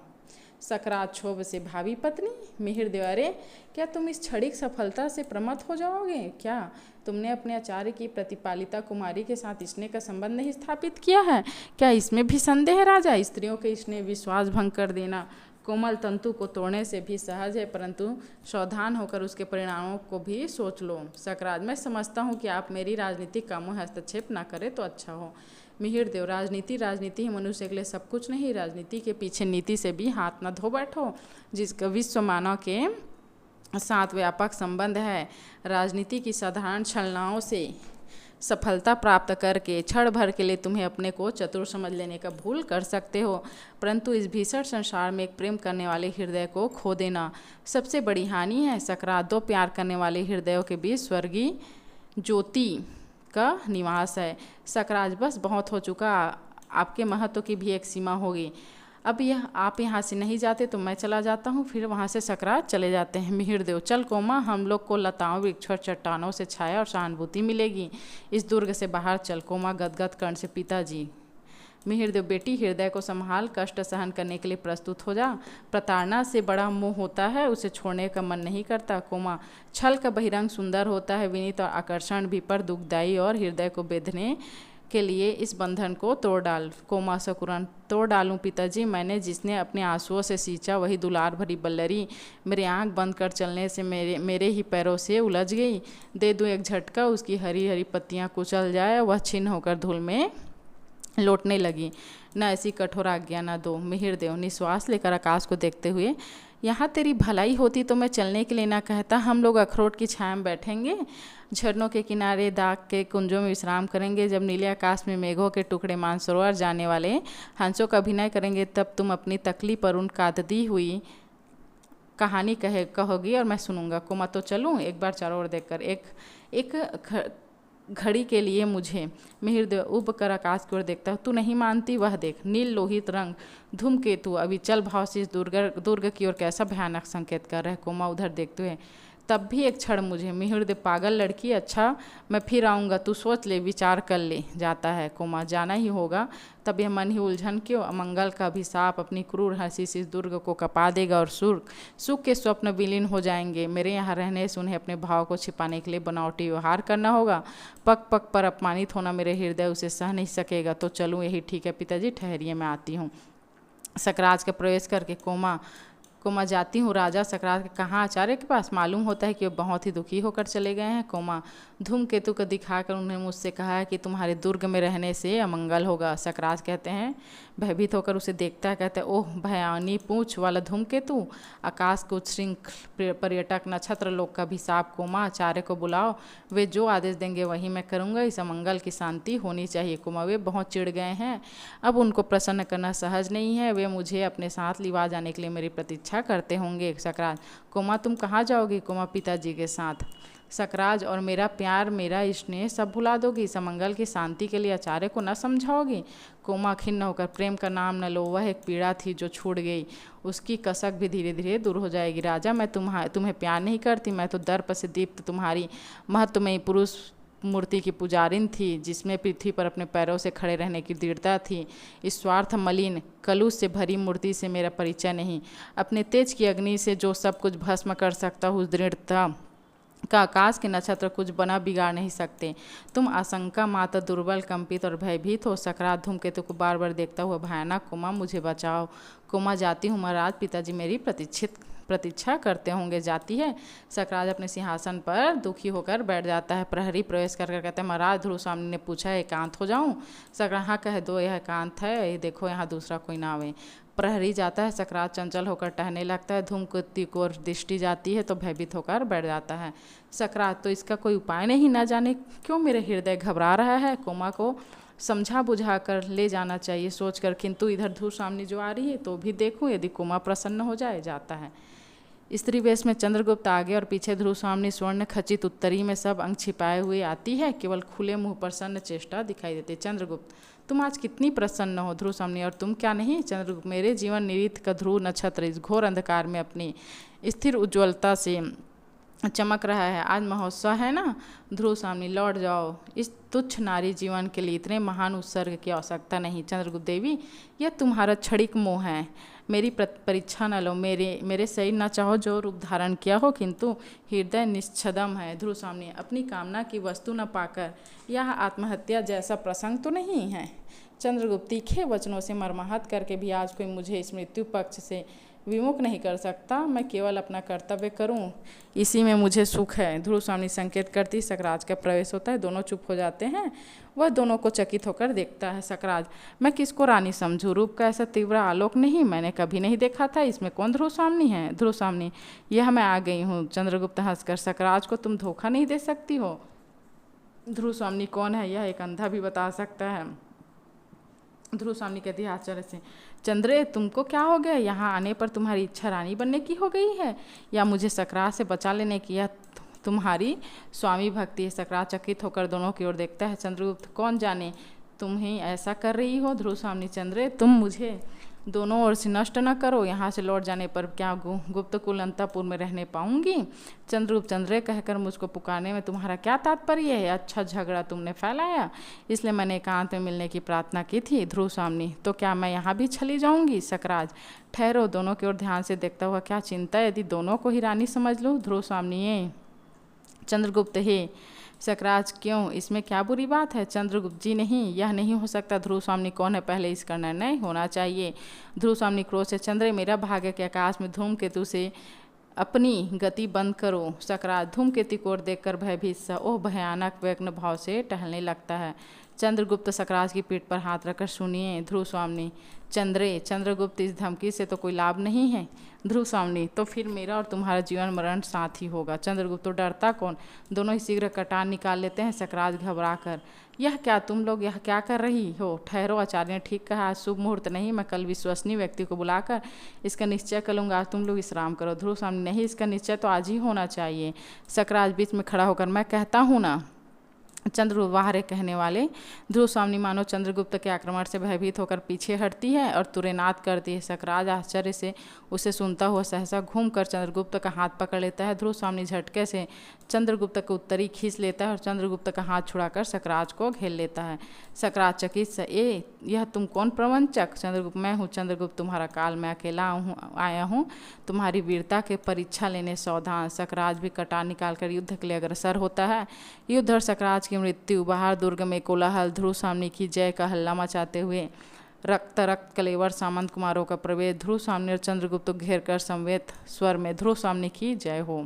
सकराज क्षोभ से, भावी पत्नी। मिहिरदेव, अरे क्या तुम इस क्षणिक सफलता से प्रमत्त हो जाओगे। क्या तुमने अपने आचार्य की प्रतिपालिता कुमारी के साथ स्नेह का संबंध नहीं स्थापित किया है। क्या इसमें भी संदेह है राजा। स्त्रियों के स्नेह विश्वास भंग कर देना कोमल तंतु को तोड़ने से भी सहज है, परंतु सावधान होकर उसके परिणामों को भी सोच लो। सकराज, मैं समझता हूँ कि आप मेरी राजनीतिक कामों में हस्तक्षेप न करें तो अच्छा हो। मिहिरदेव, राजनीति ही मनुष्य के लिए सब कुछ नहीं, राजनीति के पीछे नीति से भी हाथ न धो बैठो, जिसका विश्व मानव के साथ व्यापक संबंध है। राजनीति की साधारण छलनाओं से सफलता प्राप्त करके क्षण भर के लिए तुम्हें अपने को चतुर समझ लेने का भूल कर सकते हो, परंतु इस भीषण संसार में एक प्रेम करने वाले हृदय को खो देना सबसे बड़ी हानि है। सकराज, दो प्यार करने वाले हृदयों के बीच स्वर्गीय ज्योति का निवास है। सकराज, बस बहुत हो चुका, आपके महत्व की भी एक सीमा होगी। अब यह आप यहाँ से नहीं जाते तो मैं चला जाता हूँ। फिर वहाँ से सकराज चले जाते हैं। मिहिरदेव, चल कोमा, हम लोग को लताओं वृक्षों और चट्टानों से छाया और सहानुभूति मिलेगी। इस दुर्ग से बाहर चल। कोमा गदगद कर्ण से, पिताजी। मिहिरदेव बेटी हृदय को संभाल, कष्ट सहन करने के लिए प्रस्तुत हो जा। प्रताड़ना से बड़ा मोह होता है, उसे छोड़ने का मन नहीं करता। कोमा छल का बहिरंग सुंदर होता है, विनीत और आकर्षण भी, पर दुखदायी और हृदय को बेधने के लिए इस बंधन को तोड़ डाल। कोमा सकुरन तोड़ डालूं पिताजी, मैंने जिसने अपने आंसुओं से सींचा वही दुलार भरी बल्लरी मेरी आंख बंद कर चलने से मेरे ही पैरों से उलझ गई। दे दूं एक झटका, उसकी हरी हरी पत्तियां कुचल जाए, वह छिन्न होकर धूल में लौटने लगी। न ऐसी कठोर आज्ञा न दो। मिहिरदेव निश्वास लेकर आकाश को देखते हुए, यहाँ तेरी भलाई होती तो मैं चलने के लिए ना कहता, हम लोग अखरोट की छाया में बैठेंगे, झरनों के किनारे दाग के कुंजों में विश्राम करेंगे, जब नीले आकाश में मेघों के टुकड़े मानसरोवर जाने वाले हंसों का अभिनय करेंगे, तब तुम अपनी तकली पर उन काददी हुई कहानी कहोगी और मैं सुनूंगा। कोमा तो चलूँ? एक बार चारों ओर देखकर एक घड़ी के लिए मुझे। मिहिरदेव उब कर आकाश की ओर देखता हूँ, तू नहीं मानती? वह देख, नील लोहित रंग धूमकेतु अभी चल भाव से इस दुर्ग की ओर कैसा भयानक संकेत कर रहे। कोमा उधर देखते हुए, तब भी एक क्षण मुझे। मिहिरदेव पागल लड़की, अच्छा मैं फिर आऊँगा, तू सोच ले, विचार कर ले। जाता है। कोमा जाना ही होगा, तब यह मन ही उलझन क्यों? अमंगल का अभिशाप अपनी क्रूर हंसी से इस दुर्ग को कपा देगा और सुख के स्वप्न विलीन हो जाएंगे। मेरे यहाँ रहने से उन्हें अपने भाव को छिपाने के लिए बनावटी व्यवहार करना होगा। पग पग पर अपमानित होना मेरे हृदय उसे सह नहीं सकेगा। तो चलूँ? यही ठीक है पिताजी, ठहरिए मैं आती हूँ। सकराज का प्रवेश करके कोमा जाती हूँ। राजा सकरात के कहाँ? आचार्य के पास। मालूम होता है कि वो बहुत ही दुखी होकर चले गए हैं। कोमा धूमकेतु को दिखाकर उन्होंने मुझसे कहा है कि तुम्हारे दुर्ग में रहने से अमंगल होगा। सकराज कहते हैं, भयभीत होकर उसे देखता है, कहते हैं, ओह भयानी पूंछ वाला धूमकेतु, आकाश को उच्छृंखल पर्यटक, नक्षत्र लोक का अभिशाप। कोमा आचार्य को बुलाओ, वे जो आदेश देंगे वही मैं करूँगा, इस अमंगल की शांति होनी चाहिए। कोमा वे बहुत चिढ़ गए हैं, अब उनको प्रसन्न करना सहज नहीं है, वे मुझे अपने साथ लिवा जाने के लिए मेरी प्रतीक्षा करते होंगे। सकराज, कोमा तुम कहाँ जाओगी? कोमा पिताजी के साथ। सकराज, और मेरा प्यार मेरा स्नेह सब भुला दोगी? समंगल की शांति के लिए आचार्य को न समझाओगी? कोमा खिन्न होकर, प्रेम का नाम न लो, वह एक पीड़ा थी जो छूट गई, उसकी कसक भी धीरे धीरे दूर हो जाएगी। राजा मैं तुम्हें प्यार नहीं करती, मैं तो दर्प से दीप्त तुम्हारी महत्वमयी पुरुष मूर्ति की पुजारिन थी, जिसमें पृथ्वी पर अपने पैरों से खड़े रहने की दृढ़ता थी। इस स्वार्थ मलिन कलुष से भरी मूर्ति से मेरा परिचय नहीं। अपने तेज की अग्नि से जो सब कुछ भस्म कर सकता हूँ, उस दृढ़ता का आकाश के नक्षत्र कुछ बना बिगाड़ नहीं सकते। तुम आशंका मात्र दुर्बल, कंपित और भयभीत हो। सकरात धूमकेतु को बार बार देखता हुआ भयानक, कोमा मुझे बचाओ। कोमा जाती हूँ महाराज, पिताजी मेरी प्रतीक्षा करते होंगे। जाती है। सकराज अपने सिंहासन पर दुखी होकर बैठ जाता है। प्रहरी प्रवेश करके कहते हैं, महाराज ध्रुव स्वामी ने पूछा एकांत हो जाऊं? सकराज, हाँ कह दो, यह एकांत है, ये देखो यहाँ दूसरा कोई ना आवे। प्रहरी जाता है। सकरात चंचल होकर टहलने लगता है। धूमकेतु को दृष्टि जाती है तो भयभीत होकर बैठ जाता है। सकरात, तो इसका कोई उपाय नहीं, ना जाने क्यों मेरे हृदय घबरा रहा है। कोमा को समझा बुझा कर ले जाना चाहिए सोचकर, किंतु इधर ध्रुव स्वामी जो आ रही है तो भी देखूं, यदि कोमा प्रसन्न हो जाए। जाता है। स्त्री वेश में चंद्रगुप्त आगे और पीछे ध्रुव स्वामी स्वर्ण खचित उत्तरी में सब अंग छिपाए हुए आती है। केवल खुले मुंह प्रसन्न चेष्टा दिखाई देती है। चंद्रगुप्त, तुम आज कितनी प्रसन्न हो। ध्रुव स्वामी, और तुम क्या नहीं? चंद्रगुप्त, मेरे जीवन निरीथ का ध्रुव नक्षत्र इस घोर अंधकार में अपनी स्थिर उज्ज्वलता से चमक रहा है। आज महोत्सव है ना। ध्रुव स्वामी, लौट जाओ, इस तुच्छ नारी जीवन के लिए इतने महान उत्सर्ग की आवश्यकता नहीं। चंद्रगुप्त, देवी यह तुम्हारा क्षणिक मोह है, मेरी परीक्षा न लो। मेरे शरीर न चाहो जो रूप धारण किया हो, किंतु हृदय निश्छदम है। ध्रुव स्वामी, अपनी कामना की वस्तु न पाकर यह आत्महत्या जैसा प्रसंग तो नहीं है। चंद्रगुप्त, तीखे वचनों से मर्माहत करके भी आज कोई मुझे इस मृत्यु पक्ष से विमुख नहीं कर सकता। मैं केवल अपना कर्तव्य करूं, इसी में मुझे सुख है। ध्रुव स्वामी संकेत करती सकराज का प्रवेश होता है। दोनों चुप हो जाते हैं। वह दोनों को चकित होकर देखता है। सकराज, मैं किसको रानी समझूं? रूप का ऐसा तीव्र आलोक नहीं मैंने कभी नहीं देखा था। इसमें कौन ध्रुव स्वामी है? ध्रुव स्वामी, यह मैं आ गई हूँ। चंद्रगुप्त हंसकर, सकराज को तुम धोखा नहीं दे सकती हो। ध्रुव स्वामी कौन है? यह एक अंधा भी बता सकता है। ध्रुव स्वामी कहती है आश्चर्य से, चंद्रे तुमको क्या हो गया? यहाँ आने पर तुम्हारी इच्छा रानी बनने की हो गई है, या मुझे सकरात से बचा लेने की? यह तुम्हारी स्वामी भक्ति है। सकरात चकित होकर दोनों की ओर देखता है। चंद्रगुप्त, कौन जाने तुम ही ऐसा कर रही हो। ध्रुव स्वामी, चंद्रे तुम मुझे दोनों ओर से नष्ट न करो, यहाँ से लौट जाने पर क्या गुप्त कुल अंतःपुर में रहने पाऊंगी। चंद्रगुप्त चंद्रे कहकर मुझको पुकारने में तुम्हारा क्या तात्पर्य है? अच्छा झगड़ा तुमने फैलाया, इसलिए मैंने एकांत में मिलने की प्रार्थना की थी। ध्रुव स्वामी, तो क्या मैं यहाँ भी चली जाऊंगी? सकराज, ठहरो, दोनों की ओर ध्यान से देखता हुआ, क्या चिंता यदि दोनों को ही रानी समझ लूँ? ध्रुव स्वामी, चंद्रगुप्त, हे सकराज, क्यों, इसमें क्या बुरी बात है? चंद्रगुप्त जी, नहीं, यह नहीं हो सकता। ध्रुव स्वामी, कौन है? पहले इसका निर्णय होना चाहिए। ध्रुव स्वामी क्रोध से, चंद्र, मेरा भाग्य के आकाश में धूमकेतु से अपनी गति बंद करो। सकराज, धूमकेतु को ओर देखकर भयभीत सा, ओह भयानक व्यग्र भाव से टहलने लगता है। चंद्रगुप्त सकराज की पीठ पर हाथ रखकर, सुनिए। ध्रुव स्वामी, चंद्रे, चंद्रगुप्त, इस धमकी से तो कोई लाभ नहीं है। ध्रुव स्वामी, तो फिर मेरा और तुम्हारा जीवन मरण साथ ही होगा। चंद्रगुप्त, तो डरता कौन, दोनों ही शीघ्र कटान निकाल लेते हैं। सकराज घबरा कर, यह क्या, तुम लोग यह क्या कर रही हो? ठहरो, आचार्य ने ठीक कहा, आज शुभ मुहूर्त नहीं, मैं कल विश्वसनीय व्यक्ति को बुलाकर इसका निश्चय करूँगा। तुम लोग विश्राम करो। ध्रुव स्वामी, नहीं, इसका निश्चय तो आज ही होना चाहिए। सकराज बीच में खड़ा होकर, मैं कहता हूँ ना। चंद्रगुप्त बाहर कहने वाले, ध्रुव स्वामी मानो चंद्रगुप्त के आक्रमण से भयभीत होकर पीछे हटती है और तुरेनाद करती है। सकराज आश्चर्य से उसे सुनता हुआ सहसा घूमकर चंद्रगुप्त का हाथ पकड़ लेता है। ध्रुव स्वामी झटके से चंद्रगुप्त को उत्तरी खींच लेता है और चंद्रगुप्त का हाथ छुड़ाकर सकराज को घेर लेता है। सकराज चकित से, ए, यह तुम कौन प्रवंचक? चंद्रगुप्त, मैं हूँ चंद्रगुप्त, तुम्हारा काल, मैं अकेला आया हूँ तुम्हारी वीरता के परीक्षा लेने सावधान। सकराज भी कटार निकालकर युद्ध के लिए अग्रसर होता है। युद्ध और सकराज की मृत्यु, बाहर दुर्ग में कोलाहल, ध्रुव स्वामी की जय का हल्ला मचाते हुए रक्त रक्त कलेवर सामंत कुमारों का प्रवेश। ध्रुव स्वामी और चंद्रगुप्त घेर कर संवेद स्वर में, ध्रुव स्वामी की जय हो।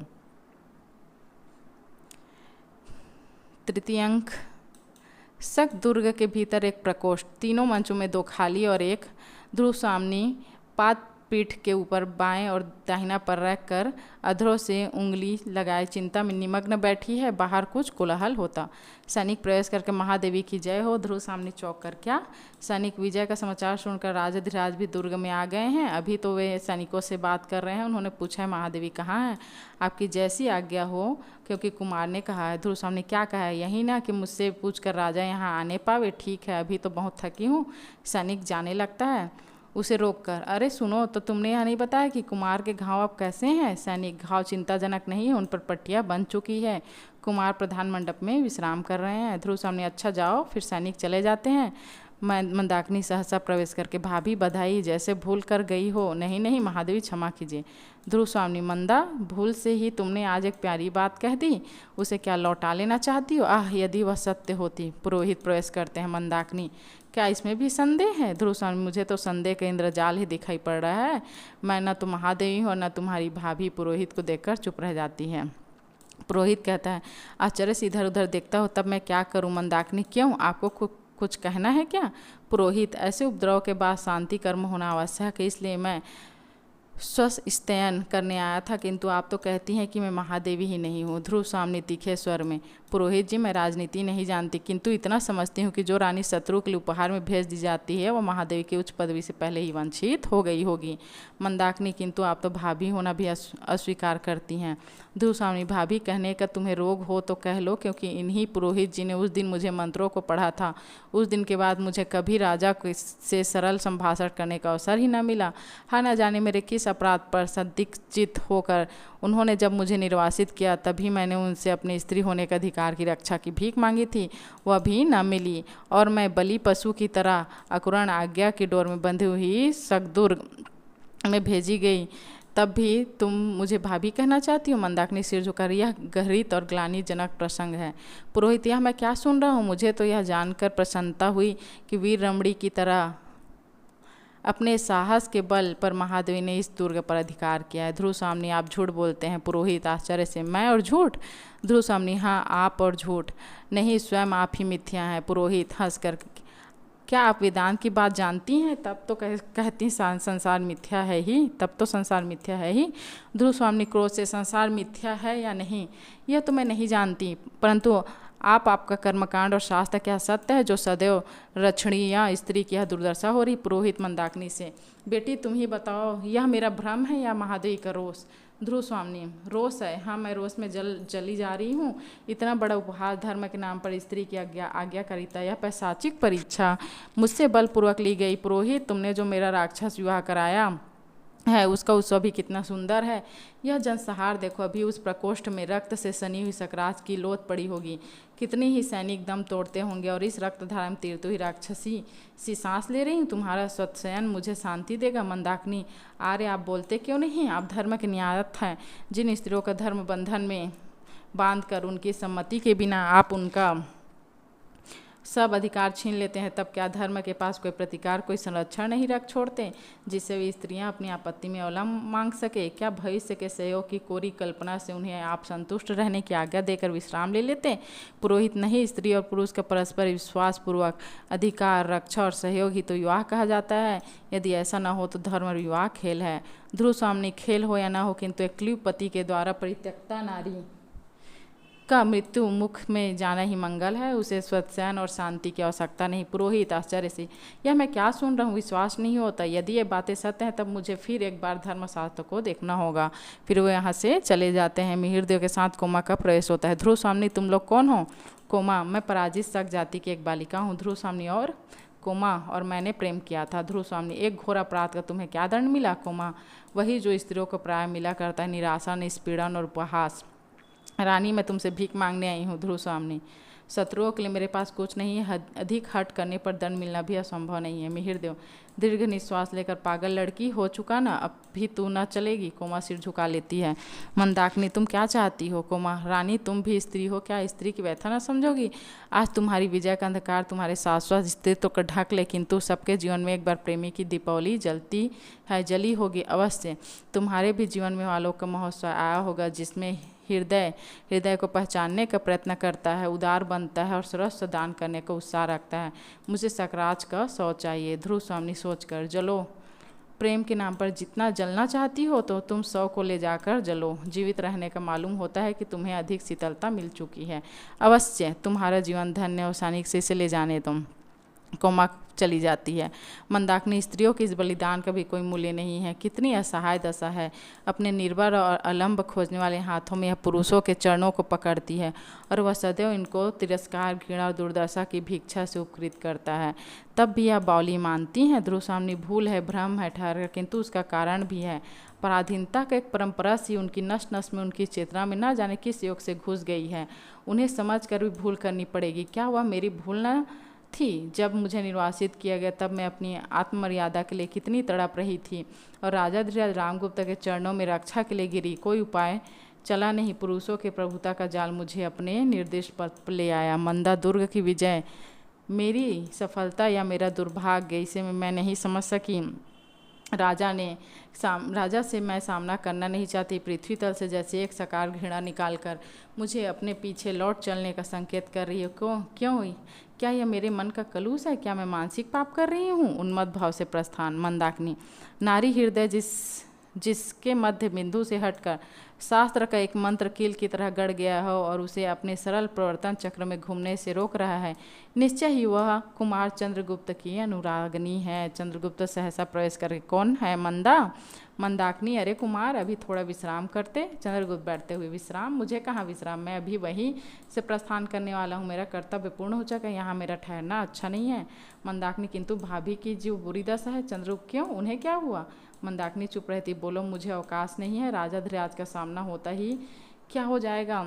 तृतीय अंक, सक दुर्ग के भीतर एक प्रकोष्ठ, तीनों मंचों में 2 खाली और एक। ध्रुव स्वामी पाद पीठ के ऊपर बाएं और दाहिना पर रख कर अधरों से उंगली लगाए चिंता में निमग्न बैठी है। बाहर कुछ कोलाहल होता। सैनिक प्रवेश करके, महादेवी की जय हो। ध्रुव सामने चौंक कर, क्या? सैनिक विजय का समाचार सुनकर राजाधिराज भी दुर्ग में आ गए हैं। अभी तो वे सैनिकों से बात कर रहे हैं। उन्होंने पूछा है, महादेवी कहाँ है? आपकी जैसी आज्ञा हो, क्योंकि कुमार ने कहा है। ध्रुव सामने, क्या कहा है? यही ना कि मुझसे पूछकर राजा यहाँ आने पावे। ठीक है, अभी तो बहुत थकी हूँ। सैनिक जाने लगता है उसे रोककर, अरे सुनो, तो तुमने यह नहीं बताया कि कुमार के घाव अब कैसे हैं? सैनिक, घाव चिंताजनक नहीं है, उन पर पट्टियाँ बन चुकी है। कुमार प्रधान मंडप में विश्राम कर रहे हैं। ध्रुव सामने, अच्छा जाओ। फिर सैनिक चले जाते हैं। मंदाकिनी सहसा प्रवेश करके, भाभी बधाई, जैसे भूल कर गई हो। नहीं नहीं महादेवी, क्षमा कीजिए। ध्रुव स्वामी, मंदा, भूल से ही तुमने आज एक प्यारी बात कह दी, उसे क्या लौटा लेना चाहती हो? आह, यदि वह सत्य होती। पुरोहित प्रवेश करते हैं। मंदाकिनी, क्या इसमें भी संदेह है? ध्रुव स्वामी, मुझे तो संदेह का इंद्रजाल ही दिखाई पड़ रहा है। मैं न तो महादेवी हूँ न तुम्हारी भाभी। पुरोहित को देखकर चुप रह जाती है। पुरोहित कहता है, आश्चर्य से इधर उधर देखता हो, तब मैं क्या करूँ? मंदाकिनी, क्यों, आपको कुछ कहना है क्या? पुरोहित, ऐसे उपद्रव के बाद शांति कर्म होना आवश्यक है, इसलिए मैं स्वस्थयन करने आया था, किंतु आप तो कहती हैं कि मैं महादेवी ही नहीं हूँ। ध्रुव स्वामी तीखे स्वर में, पुरोहित जी, मैं राजनीति नहीं जानती, किंतु इतना समझती हूँ कि जो रानी शत्रु के लिए उपहार में भेज दी जाती है वह महादेवी की उच्च पदवी से पहले ही वंचित हो गई होगी। मंदाकिनी, किंतु आप तो भाभी होना भी अस्वीकार करती हैं। ध्रुव स्वामी, भाभी कहने का तुम्हें रोग हो तो कह लो, क्योंकि इन्हीं पुरोहित जी ने उस दिन मुझे मंत्रों को पढ़ा था। उस दिन के बाद मुझे कभी राजा से सरल संभाषण करने का अवसर ही न मिला। हाँ, न जाने मेरे किस अपराध पर संदिग्ध होकर उन्होंने जब मुझे निर्वासित किया, तभी मैंने उनसे अपने स्त्री होने के अधिकार की रक्षा की भीख मांगी थी, वह भी न मिली, और मैं बलि पशु की तरह अकुरण आज्ञा की डोर में बंधी हुई सकदुर्ग में भेजी गई। तब भी तुम मुझे भाभी कहना चाहती हो? मंदाकिनी सिर झुका, यह गहरित और ग्लानिजनक प्रसंग है। पुरोहित, यह मैं क्या सुन रहा हूँ? मुझे तो यह जानकर प्रसन्नता हुई कि वीर रमणी की तरह अपने साहस के बल पर महादेवी ने इस दुर्ग पर अधिकार किया है। ध्रुव स्वामी, आप झूठ बोलते हैं। पुरोहित आश्चर्य से, मैं और झूठ? ध्रुव स्वामी, हाँ, आप और झूठ नहीं, स्वयं आप ही मिथ्या हैं। पुरोहित हंसकर, क्या आप वेदांत की बात जानती हैं? तब तो कहती संसार मिथ्या है ही, तब तो संसार मिथ्या है ही। ध्रुव स्वामी क्रोध से, संसार मिथ्या है या नहीं यह तो मैं नहीं जानती, परंतु आपका कर्मकांड और शास्त्र क्या सत्य है जो सदैव रक्षणीय स्त्री की यह दुर्दशा हो रही? पुरोहित मंदाकिनी से, बेटी तुम ही बताओ, यह मेरा भ्रम है या महादेवी का रोष? ध्रुव स्वामी, रोष है। हाँ, मैं रोष में जली जा रही हूँ। इतना बड़ा उपहार धर्म के नाम पर स्त्री की आज्ञाकारिता, यह पैशाचिक परीक्षा मुझसे बलपूर्वक ली गई। पुरोहित, तुमने जो मेरा राक्षस विवाह कराया है उसका उत्सव भी कितना सुंदर है। यह जनसहार देखो, अभी उस प्रकोष्ठ में रक्त से सनी हुई सकराज की लोथ पड़ी होगी। कितने ही सैनिक दम तोड़ते होंगे और इस रक्तधारा में तीर्थ हुई राक्षसी सी सांस ले रही हूँ। तुम्हारा स्वयं मुझे शांति देगा? मंदाकिनी, आर्य आप बोलते क्यों नहीं? आप धर्म के न्यायत हैं। जिन स्त्रियों का धर्म बंधन में बांध कर उनकी सम्मति के बिना आप उनका सब अधिकार छीन लेते हैं, तब क्या धर्म के पास कोई प्रतिकार, कोई संरक्षण नहीं रख छोड़ते जिससे वे स्त्रियां अपनी आपत्ति में अवलंब मांग सके? क्या भविष्य के सहयोग की कोरी कल्पना से उन्हें आप संतुष्ट रहने की आज्ञा देकर विश्राम ले लेते? पुरोहित, नहीं, स्त्री और पुरुष का परस्पर विश्वास पूर्वक अधिकार, रक्षा और सहयोग ही तो विवाह कहा जाता है। यदि ऐसा न हो तो धर्म और विवाह खेल है। ध्रुव स्वामी, खेल हो या न हो, किंतु एक क्लीब पति के द्वारा परित्यक्ता नारी का मृत्यु मुख में जाना ही मंगल है। उसे स्वचैन और शांति की आवश्यकता नहीं। पुरोहित, आश्चर्य से, यह मैं क्या सुन रहा हूँ? विश्वास नहीं होता। यदि ये बातें सत्य हैं तब मुझे फिर एक बार धर्मशास्त्र को देखना होगा। फिर वो यहाँ से चले जाते हैं। मिहिरदेव के साथ कोमा का प्रवेश होता है। ध्रुव स्वामी, तुम लोग कौन हो? कोमा, मैं पराजित शक जाति की एक बालिका हूँ। ध्रुव स्वामी, और? कोमा, और मैंने प्रेम किया था। ध्रुव स्वामी, एक घोर अपराध का तुम्हें क्या दंड मिला? कोमा, वही जो स्त्रियों को प्राय मिला करता है, निराशा, निष्पीड़न और उपहास। रानी, मैं तुमसे भीख मांगने आई हूँ। ध्रुव स्वामी, शत्रुओं के लिए मेरे पास कुछ नहीं है। अधिक हट करने पर दंड मिलना भी असंभव नहीं है। मिहिरदेव, दीर्घ निश्वास लेकर, पागल लड़की हो चुका ना, अब भी तू न चलेगी? कोमा सिर झुका लेती है। मंदाकिनी, तुम क्या चाहती हो? कोमा, रानी तुम भी स्त्री हो, क्या स्त्री की व्यथा न समझोगी? आज तुम्हारी विजय का अंधकार तुम्हारे शाश्वत अस्तित्व को ढक ले, किंतु सबके जीवन में एक बार प्रेमी की दीपावली जलती है, जली होगी अवश्य। तुम्हारे भी जीवन में आलोक का महोत्सव आया होगा, जिसमें हृदय को पहचानने का प्रयत्न करता है, उदार बनता है और सर्वस्व दान करने का उत्साह रखता है। मुझे सकराज का 100 चाहिए। ध्रुव स्वामी सोचकर, जलो, प्रेम के नाम पर जितना जलना चाहती हो तो तुम 100 को ले जाकर जलो। जीवित रहने का मालूम होता है कि तुम्हें अधिक शीतलता मिल चुकी है। अवश्य, तुम्हारा जीवन धन्य और शानिक से इसे ले जाने तुम। कोमा चली जाती है। मंदाकिनी, स्त्रियों के इस बलिदान का भी कोई मूल्य नहीं है। कितनी असहाय दशा है। अपने निर्भर और अलंब खोजने वाले हाथों में यह पुरुषों के चरणों को पकड़ती है और वह सदैव इनको तिरस्कार, घृणा और दुर्दशा की भिक्षा से उपकृत करता है। तब भी यह बावली मानती हैं। ध्रुव स्वामी, भूल है, भ्रम है ठहर, किंतु उसका कारण भी है। पराधीनता का एक परंपरा सी उनकी नस नस में, उनकी चेतना में न जाने किस योग से घुस गई है। उन्हें समझ कर भी भूल करनी पड़ेगी। क्या वह मेरी भूल न थी? जब मुझे निर्वासित किया गया तब मैं अपनी आत्ममर्यादा के लिए कितनी तड़प रही थी और राजा धीराज रामगुप्त के चरणों में रक्षा के लिए गिरी। कोई उपाय चला नहीं। पुरुषों के प्रभुता का जाल मुझे अपने निर्देश पर ले आया। मंदा दुर्ग की विजय मेरी सफलता या मेरा दुर्भाग्य, इसे मैं नहीं समझ सकी। राजा से मैं सामना करना नहीं चाहती। पृथ्वी तल से जैसे एक सकार घृणा निकालकर मुझे अपने पीछे लौट चलने का संकेत कर रही हो। क्यों? क्या यह मेरे मन का कलूष है? क्या मैं मानसिक पाप कर रही हूँ? उन्मत्त भाव से प्रस्थान। मंदाकिनी, नारी हृदय जिसके मध्य बिंदु से हटकर शास्त्र का एक मंत्र कील की तरह गड़ गया हो और उसे अपने सरल प्रवर्तन चक्र में घूमने से रोक रहा है, निश्चय ही वह कुमार चंद्रगुप्त की अनुरागनी है। चंद्रगुप्त सहसा प्रवेश करके, कौन है? मंदाकिनी, अरे कुमार, अभी थोड़ा विश्राम करते। चंद्रगुप्त बैठते हुए, विश्राम? मुझे कहाँ विश्राम, मैं अभी वहीं से प्रस्थान करने वाला हूँ। मेरा कर्तव्य पूर्ण हो चुका है, यहाँ मेरा ठहरना अच्छा नहीं है। मंदाकिनी, किंतु भाभी की जो बुरी दशा है। चंद्रगुप्त, क्यों, उन्हें क्या हुआ? मंदाकिनी चुप रहती। बोलो, मुझे अवकाश नहीं है। राजा धीराज का सामना होता ही क्या हो जाएगा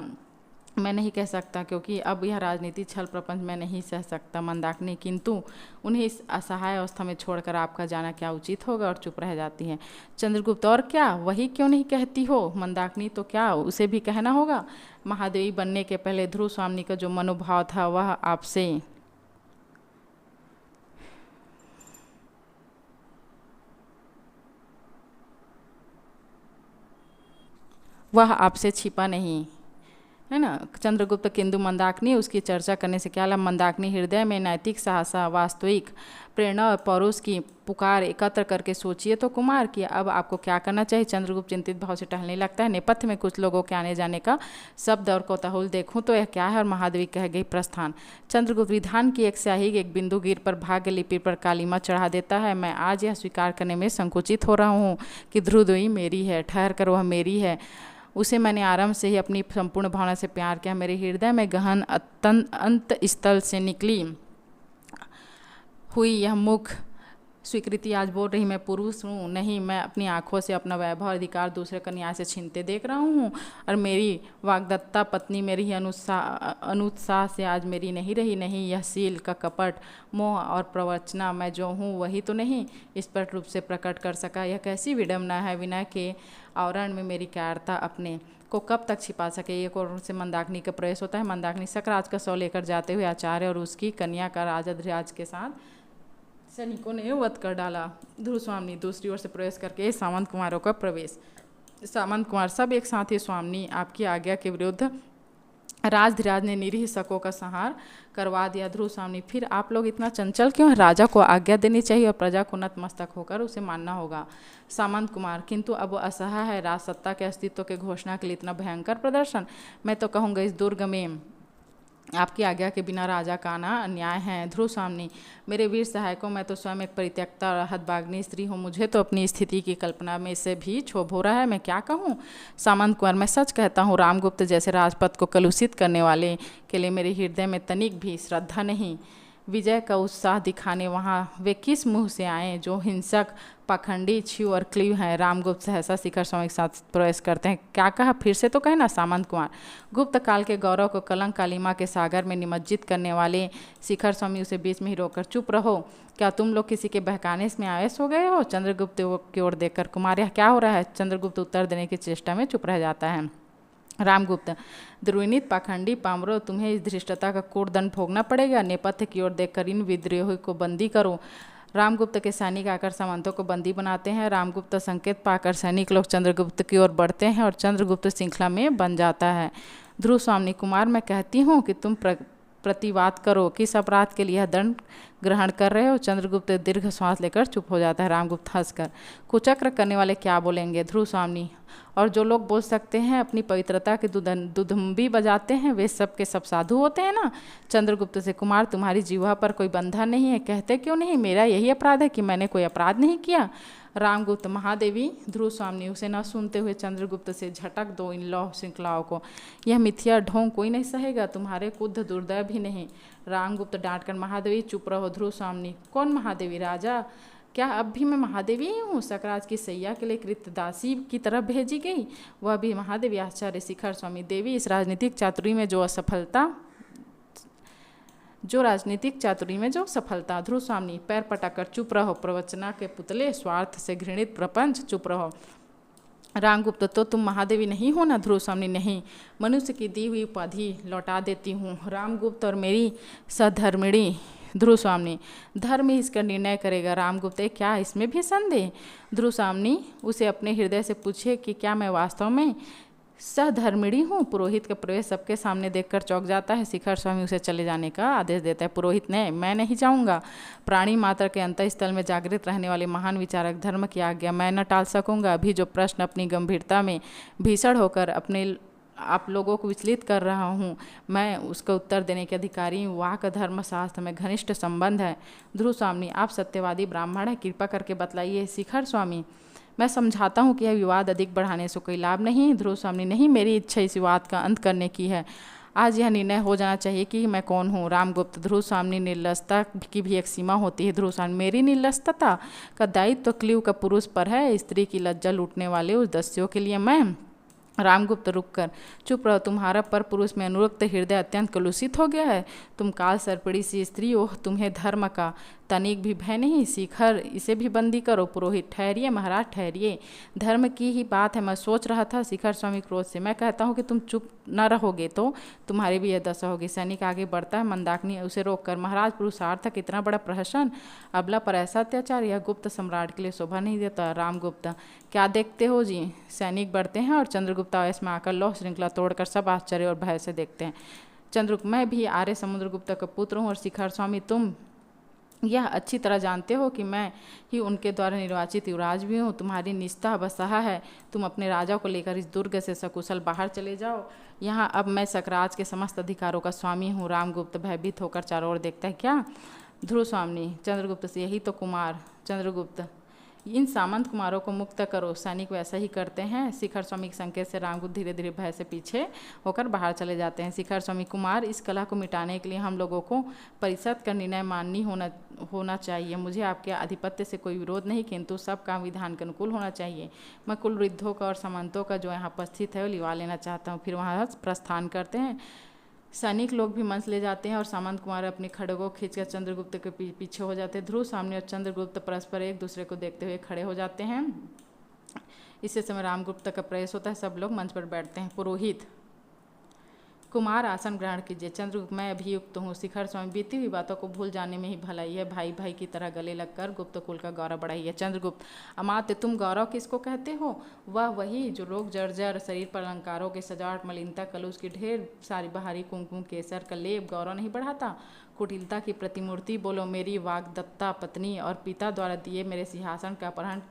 मैं नहीं कह सकता, क्योंकि अब यह राजनीति छल प्रपंच मैं नहीं सह सकता। मंदाकिनी, किंतु उन्हें इस असहाय अवस्था में छोड़कर आपका जाना क्या उचित होगा? और चुप रह जाती हैं। चंद्रगुप्त, और क्या, वही क्यों नहीं कहती हो? मंदाकिनी, तो क्या उसे भी कहना होगा? महादेवी बनने के पहले ध्रुव स्वामी का जो मनोभाव था वह आपसे छिपा नहीं। है ना। चंद्रगुप्त किंतु मंदाकिनी, उसकी चर्चा करने से क्या लाभ। मंदाकिनी हृदय में नैतिक साहसा, वास्तविक प्रेरणा और पौरुष की पुकार एकत्र करके सोचिए तो कुमार कि अब आपको क्या करना चाहिए। चंद्रगुप्त चिंतित भाव से टहलने लगता है। नेपथ्य में कुछ लोगों के आने जाने का शब्द और कौतूहल देखूं तो यह क्या है। और महादेवी कह गई प्रस्थान। चंद्रगुप्त विधान की एक स्याही एक बिंदु गिर पर भाग्य लिपि पर कालीमा चढ़ा देता है। मैं आज यह स्वीकार करने में संकुचित हो रहा हूँ कि ध्रुवदेवी मेरी है, ठहर कर वह मेरी है। उसे मैंने आरंभ से ही अपनी संपूर्ण भावना से प्यार किया। मेरे हृदय में गहन अंत स्थल से निकली हुई यह मुख स्वीकृति आज बोल रही मैं पुरुष हूँ नहीं। मैं अपनी आंखों से अपना वैभव अधिकार दूसरे का न्याय से छीनते देख रहा हूँ। और मेरी वाग्दत्ता पत्नी मेरी ही अनुत्साह से आज मेरी नहीं रही। नहीं, यह सील का कपट मोह और प्रवचना मैं जो हूँ वही तो नहीं स्पष्ट रूप से प्रकट कर सका। यह कैसी विडम्बना है। विनय के आवरण में मेरी कायरता अपने को कब तक छिपा सके। एक और से मंदाकिनी का प्रवेश होता है। मंदाकिनी सकराज का शव लेकर जाते हुए आचार्य और उसकी कन्या का राजा धृतराज के साथ सैनिकों ने वध कर डाला। ध्रुव स्वामी दूसरी ओर से प्रवेश करके सामंत कुमारों का प्रवेश। सामंत कुमार सब एक साथ ही स्वामी आपकी आज्ञा के विरुद्ध राजधीराज ने निरीह शकों का संहार करवा दिया। ध्रुव स्वामी फिर आप लोग इतना चंचल क्यों हैं। राजा को आज्ञा देनी चाहिए और प्रजा को नतमस्तक होकर उसे मानना होगा। सामंत कुमार किंतु अब असह्य है राज सत्ता के अस्तित्व के घोषणा के लिए इतना भयंकर प्रदर्शन। मैं तो कहूँगा इस दुर्ग में आपकी आज्ञा के बिना राजा का आना अन्याय है। ध्रुव स्वामी मेरे वीर सहायकों, मैं तो स्वयं एक परित्यक्ता और हतभागिनी स्त्री हूँ। मुझे तो अपनी स्थिति की कल्पना में से भी क्षोभ हो रहा है। मैं क्या कहूँ। सामंत कुमार मैं सच कहता हूँ रामगुप्त जैसे राजपथ को कलुषित करने वाले के लिए मेरे हृदय में तनिक भी श्रद्धा नहीं। विजय का उत्साह दिखाने वहाँ वे किस मुँह से आए जो हिंसक पाखंडी छीव और क्लीव हैं। रामगुप्त सहसा शिखर स्वामी के साथ प्रवेश करते हैं। क्या कहा, फिर से तो कहना। सामंत कुमार गुप्त काल के गौरव को कलंक कालिमा के सागर में निमज्जित करने वाले शिखर स्वामी उसे बीच में ही रोककर चुप रहो। क्या तुम लोग किसी के बहकाने में आवेश हो गए हो। चंद्रगुप्त की ओर देखकर कुमार यह क्या हो रहा है। चंद्रगुप्त उत्तर देने की चेष्टा में चुप रह जाता है। रामगुप्त द्रोणित पाखंडी पामरो, तुम्हें इस धृष्टता का कोट दंड भोगना पड़ेगा। नेपथ्य की ओर देखकर इन विद्रोही को बंदी करो। रामगुप्त के सैनिक आकर सामंतों को बंदी बनाते हैं। रामगुप्त संकेत पाकर सैनिक लोग चंद्रगुप्त की ओर बढ़ते हैं और चंद्रगुप्त श्रृंखला में बन जाता है। ध्रुव स्वामी कुमार मैं कहती हूँ कि तुम प्रतिवाद करो। किस अपराध के लिए यह दंड ग्रहण कर रहे हो। चंद्रगुप्त दीर्घ श्वास लेकर चुप हो जाता है। रामगुप्त हंसकर कुचक्र करने वाले क्या बोलेंगे। ध्रुव स्वामी और जो लोग बोल सकते हैं अपनी पवित्रता की दुधुम्बी बजाते हैं वे सब के सब साधु होते हैं ना। चंद्रगुप्त से कुमार तुम्हारी जीवा पर कोई बंधन नहीं है, कहते क्यों नहीं। मेरा यही अपराध है कि मैंने कोई अपराध नहीं किया। रामगुप्त महादेवी ध्रुव स्वामी उसे न सुनते हुए चंद्रगुप्त से झटक दो इन लौह श्रृंखलाओं को। यह मिथ्या ढोंग कोई नहीं सहेगा, तुम्हारे कुद्ध दुर्दय भी नहीं। रामगुप्त डांटकर महादेवी चुप रहो। ध्रुव स्वामी कौन महादेवी राजा, क्या अब भी मैं महादेवी ही हूँ। सकराज की सैया के लिए कृतदासी की तरफ भेजी गई, वह भी महादेवी। आचार्य शिखर स्वामी देवी इस राजनीतिक चातुरी में जो सफलता। ध्रुव स्वामी पैर पटाकर चुप रहो। प्रवचना के पुतले, स्वार्थ से घृणित प्रपंच, चुप रहो। रामगुप्त तो तुम महादेवी नहीं हो ना। ध्रुव स्वामी नहीं, मनुष्य की दी हुई उपाधि लौटा देती हूँ। रामगुप्त और मेरी सधर्मिणी। ध्रुव स्वामी धर्म ही इसका निर्णय करेगा। रामगुप्त क्या इसमें भी संदेह। ध्रुव स्वामी उसे अपने हृदय से पूछे कि क्या मैं वास्तव में सहधर्मिणी हूँ। पुरोहित का प्रवेश सबके सामने देखकर चौंक जाता है। शिखर स्वामी उसे चले जाने का आदेश देता है। पुरोहित ने मैं नहीं जाऊँगा। प्राणी मात्र के अंतःस्थल में जागृत रहने वाले महान विचारक धर्म की आज्ञा मैं न टाल सकूँगा। अभी जो प्रश्न अपनी गंभीरता में भीषण होकर आप लोगों को विचलित कर रहा हूँ, मैं उसका उत्तर देने के अधिकारी हूँ। वाक धर्म शास्त्र में घनिष्ठ संबंध है। ध्रुव स्वामी आप सत्यवादी ब्राह्मण हैं, कृपा करके बतलाइए। शिखर स्वामी मैं समझाता हूँ कि यह विवाद अधिक बढ़ाने से कोई लाभ नहीं। ध्रुव स्वामी नहीं, मेरी इच्छा इस विवाद का अंत करने की है। आज यह निर्णय हो जाना चाहिए कि मैं कौन हूँ। रामगुप्त ध्रुव स्वामी निर्लजता की भी एक सीमा होती है। ध्रुव स्वामी मेरी निर्लजता का दायित्व तो क्लीव का पुरुष पर है। स्त्री की लज्जा लूटने वाले उस दस्युओं के लिए मैं। रामगुप्त रुककर चुप रहो। तुम्हारा पर पुरुष में अनुरक्त हृदय अत्यंत कलुषित हो गया है। तुम काल सर्पिणी सी स्त्री हो, तुम्हें धर्म का तनिक भी भय नहीं, शिखर इसे भी बंदी करो। पुरोहित ठहरिए महाराज ठहरिए, धर्म की ही बात है, मैं सोच रहा था। शिखर स्वामी क्रोध से, मैं कहता हूँ कि तुम चुप न रहोगे तो तुम्हारी भी यह दशा होगी। सैनिक आगे बढ़ता है, मंदाकिनी उसे रोककर, महाराज पुरुषार्थ इतना बड़ा प्रहसन, अबला पर ऐसा अत्याचार, यह गुप्त सम्राट के लिए शोभा नहीं देता। रामगुप्त, क्या देखते हो जी? सैनिक बढ़ते हैं और चंद्रगुप्त आवेश में आकर लौह श्रृंखला तोड़कर सब आश्चर्य और भय से देखते हैं। चंद्रगुप्त, मैं भी आर्य समुद्रगुप्त का पुत्र हूँ और शिखर स्वामी तुम यह अच्छी तरह जानते हो कि मैं ही उनके द्वारा निर्वाचित युवराज भी हूँ। तुम्हारी निष्ठा बसहा है, तुम अपने राजा को लेकर इस दुर्ग से सकुशल बाहर चले जाओ। यहाँ अब मैं सकराज के समस्त अधिकारों का स्वामी हूँ। रामगुप्त भयभीत होकर चारों ओर देखता है। क्या? ध्रुव स्वामी चंद्रगुप्त से, यही तो कुमार। चंद्रगुप्त, इन सामंत कुमारों को मुक्त करो। सैनिक वैसा ही करते हैं। शिखर स्वामी के संकेत से रामगुप्त धीरे धीरे भय से पीछे होकर बाहर चले जाते हैं। शिखर स्वामी, कुमार, इस कला को मिटाने के लिए हम लोगों को परिषद का निर्णय माननी होना चाहिए। मुझे आपके आधिपत्य से कोई विरोध नहीं, किंतु सब काम विधान के अनुकूल होना चाहिए। मैं कुल वृद्धों का और सामंतों का जो यहाँ उपस्थित है वो लिवा लेना चाहता हूँ। फिर वहाँ प्रस्थान करते हैं। सैनिक लोग भी मंच ले जाते हैं और सामंत कुमार अपने खड़गों खींचकर चंद्रगुप्त के पीछे हो जाते हैं। ध्रुव सामने और चंद्रगुप्त परस्पर एक दूसरे को देखते हुए खड़े हो जाते हैं। इसी समय रामगुप्त का प्रवेश होता है। सब लोग मंच पर बैठते हैं। पुरोहित, कुमार आसन ग्रहण कीजिए। चंद्रगुप्त, मैं अभियुक्त हूँ। शिखर स्वामी, बीती हुई बातों को भूल जाने में ही भलाई है। भाई भाई की तरह गले लगकर गुप्त कुल का गौरव बढ़ाइए। चंद्रगुप्त, अमात्य, तुम गौरव किसको कहते हो? वह वही जो लोग जर्जर शरीर पर अलंकारों के सजावट, मलिनता, कलुष की ढेर सारी बाहरी कुमकुम, केसर का लेप गौरव नहीं बढ़ाता। कुटिलता की प्रतिमूर्ति, बोलो मेरी वाग्दत्ता पत्नी और पिता द्वारा दिए मेरे सिंहासन का अपहरण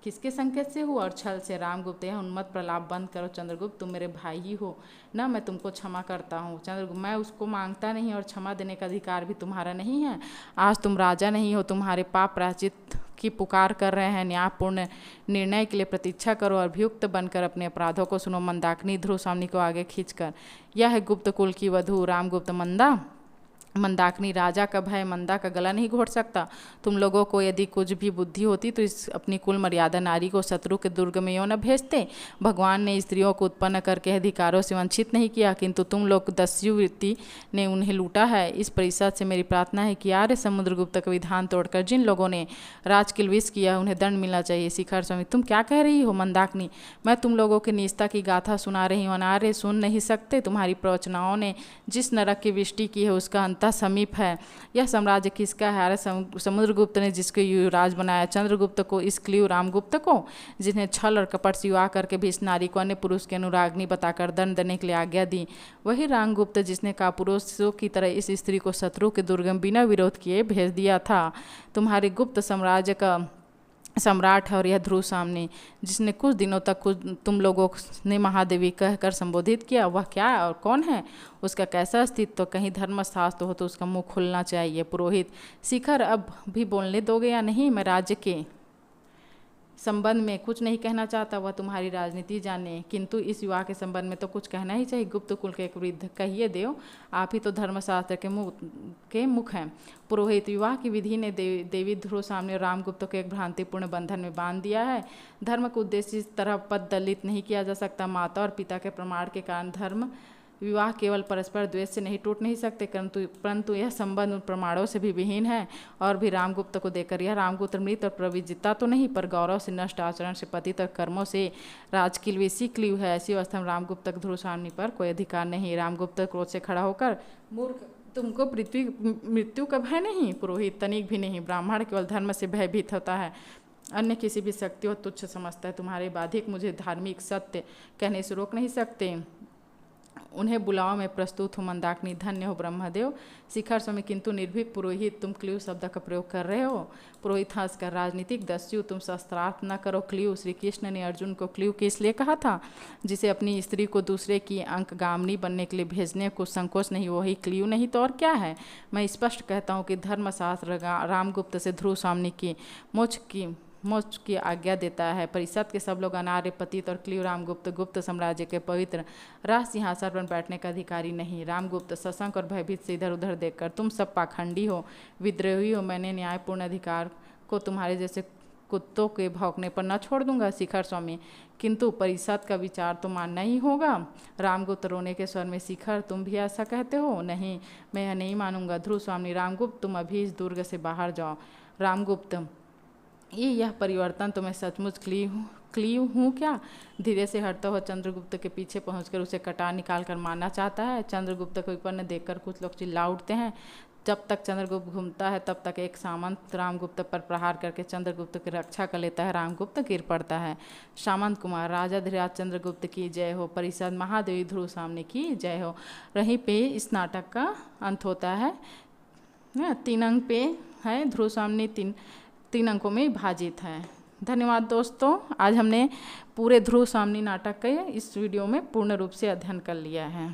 किसके संकेत से हुआ और छल से? रामगुप्त, यह उन्मत्त प्रलाप बंद करो। चंद्रगुप्त, तुम मेरे भाई ही हो ना, मैं तुमको क्षमा करता हूँ। चंद्रगुप्त, मैं उसको मांगता नहीं और क्षमा देने का अधिकार भी तुम्हारा नहीं है। आज तुम राजा नहीं हो, तुम्हारे पाप प्रायश्चित की पुकार कर रहे हैं। न्यायपूर्ण निर्णय के लिए प्रतीक्षा करो और अभियुक्त बनकर अपने अपराधों को सुनो। मंदाकिनी ध्रुव स्वामी को आगे खींचकर, यह है गुप्त कुल की वधू। रामगुप्त, मंदाकिनी, राजा का भय मंदा का गला नहीं घोट सकता। तुम लोगों को यदि कुछ भी बुद्धि होती तो इस अपनी कुल मर्यादा नारी को शत्रु के दुर्ग में यों न भेजते। भगवान ने स्त्रियों को उत्पन्न करके अधिकारों से वंचित नहीं किया, किंतु तुम लोग दस्युवृत्ति ने उन्हें लूटा है। इस परिषद से मेरी प्रार्थना है कि आर्य समुद्रगुप्त का विधान तोड़कर जिन लोगों ने राजकिलविष किया उन्हें दंड मिलना चाहिए। शिखर स्वामी, तुम क्या कह रही हो? मंदाकिनी, मैं तुम लोगों की निजता की गाथा सुना रही हूँ। अनार्य सुन नहीं सकते। तुम्हारी प्रवचनाओं ने जिस नरक की वृष्टि की है उसका अंत समीप है। यह साम्राज्य किसका है? समुद्रगुप्त ने जिसको युवराज बनाया। चंद्रगुप्त को, इस क्लीव रामगुप्त को, जिन्हें छल और कपट सिवा करके भी इस नारी को अन्य पुरुष की अनुरागनी बताकर दंड देने के लिए आज्ञा दी। वही रामगुप्त जिसने कापुरुषों की तरह इस स्त्री को शत्रु के दुर्ग में बिना विरोध किए भेज दिया था। तुम्हारे गुप्त साम्राज्य का सम्राट है और यह ध्रुव सामने, जिसने कुछ दिनों तक तुम लोगों ने महादेवी कहकर संबोधित किया, वह क्या और कौन है? उसका कैसा अस्तित्व? तो कहीं धर्मशास्त्र हो तो उसका मुंह खुलना चाहिए। पुरोहित, शिखर, अब भी बोलने दोगे या नहीं? मैं राज्य के संबंध में कुछ नहीं कहना चाहता, वह तुम्हारी राजनीति जाने, किंतु इस विवाह के संबंध में तो कुछ कहना ही चाहिए। गुप्त कुल के एक वृद्ध, कहिए देव, आप ही तो धर्मशास्त्र के मुख हैं। पुरोहित, विवाह की विधि ने देवी ध्रुव सामने और रामगुप्त को एक भ्रांतिपूर्ण बंधन में बांध दिया है। धर्म को उद्देश्य इस तरह पद दलित नहीं किया जा सकता। माता और पिता के प्रमाण के कारण धर्म विवाह केवल परस्पर द्वेष से नहीं टूट नहीं सकते, परंतु यह संबंध प्रमाणों से भी विहीन है। और भी रामगुप्त को देखकर, यह रामगुप्त मृत और प्रविजिता तो नहीं, पर गौरव से नष्ट, आचरण से पतित और कर्मों से राजकिलविषी क्लीव है। ऐसी अवस्था में रामगुप्त ध्रुव स्वामी पर कोई अधिकार नहीं। रामगुप्त क्रोध से खड़ा होकर, मूर्ख, तुमको पृथ्वी मृत्यु का भय नहीं? पुरोहित, तनिक भी नहीं। ब्राह्मण केवल धर्म से भयभीत होता है, अन्य किसी भी शक्ति को तुच्छ समझता है। तुम्हारे बाधिक मुझे धार्मिक सत्य कहने से रोक नहीं सकते। उन्हें बुलाओ, मैं प्रस्तुत हूँ। मंदाकिनी, धन्य हो ब्रह्मदेव। शिखर स्वामी, किंतु निर्भीक। पुरोहित, तुम क्लीव शब्द का प्रयोग कर रहे हो। पुरोहित हंसकर, राजनीतिक दस्यु, तुम शस्त्रार्थ न करो। क्लीव, श्री कृष्ण ने अर्जुन को क्लीव किस लिए कहा था? जिसे अपनी स्त्री को दूसरे की अंकगामिनी बनने के लिए भेजने को संकोच नहीं, वही क्लीव नहीं तो और क्या है? मैं स्पष्ट कहता हूँ कि धर्मशास्त्र रामगुप्त से ध्रुव स्वामी की मोक्ष की आज्ञा देता है। परिषद के सब लोग अनार्य, पतित और क्लीव रामगुप्त गुप्त साम्राज्य के पवित्र राज सिंहासन पर बैठने का अधिकारी नहीं। रामगुप्त सशंक और भयभीत से इधर उधर देखकर, तुम सब पाखंडी हो, विद्रोही हो। मैंने न्यायपूर्ण अधिकार को तुम्हारे जैसे कुत्तों के भौंकने पर न छोड़ दूंगा शिखर स्वामी, किंतु परिषद का विचार तो मानना ही होगा। रामगुप्त रोने के स्वर में, शिखर तुम भी ऐसा कहते हो? नहीं, मैं यह नहीं मानूंगा। ध्रुव स्वामी, रामगुप्त तुम अभी इस दुर्ग से बाहर जाओ। रामगुप्त, यह परिवर्तन तो मैं सचमुच क्ली हूँ क्या? धीरे से हटता हुआ चंद्रगुप्त के पीछे पहुंचकर उसे कटार निकाल कर मारना चाहता है। चंद्रगुप्त को विपन्न देखकर कुछ लोग चिल्ला उठते हैं। जब तक चंद्रगुप्त घूमता है तब तक एक सामंत रामगुप्त पर प्रहार करके चंद्रगुप्त की रक्षा कर लेता है। रामगुप्त गिर पड़ता है। सामंत कुमार, राजा धीराज चंद्रगुप्त की जय हो। परिषद, महादेवी ध्रुव सामने की जय हो। वहीं पे इस नाटक का अंत होता है। 3 अंक पे है। ध्रुव सामने तीन अंकों में विभाजित है। धन्यवाद दोस्तों। आज हमने पूरे ध्रुव सामनी नाटक के इस वीडियो में पूर्ण रूप से अध्ययन कर लिया है।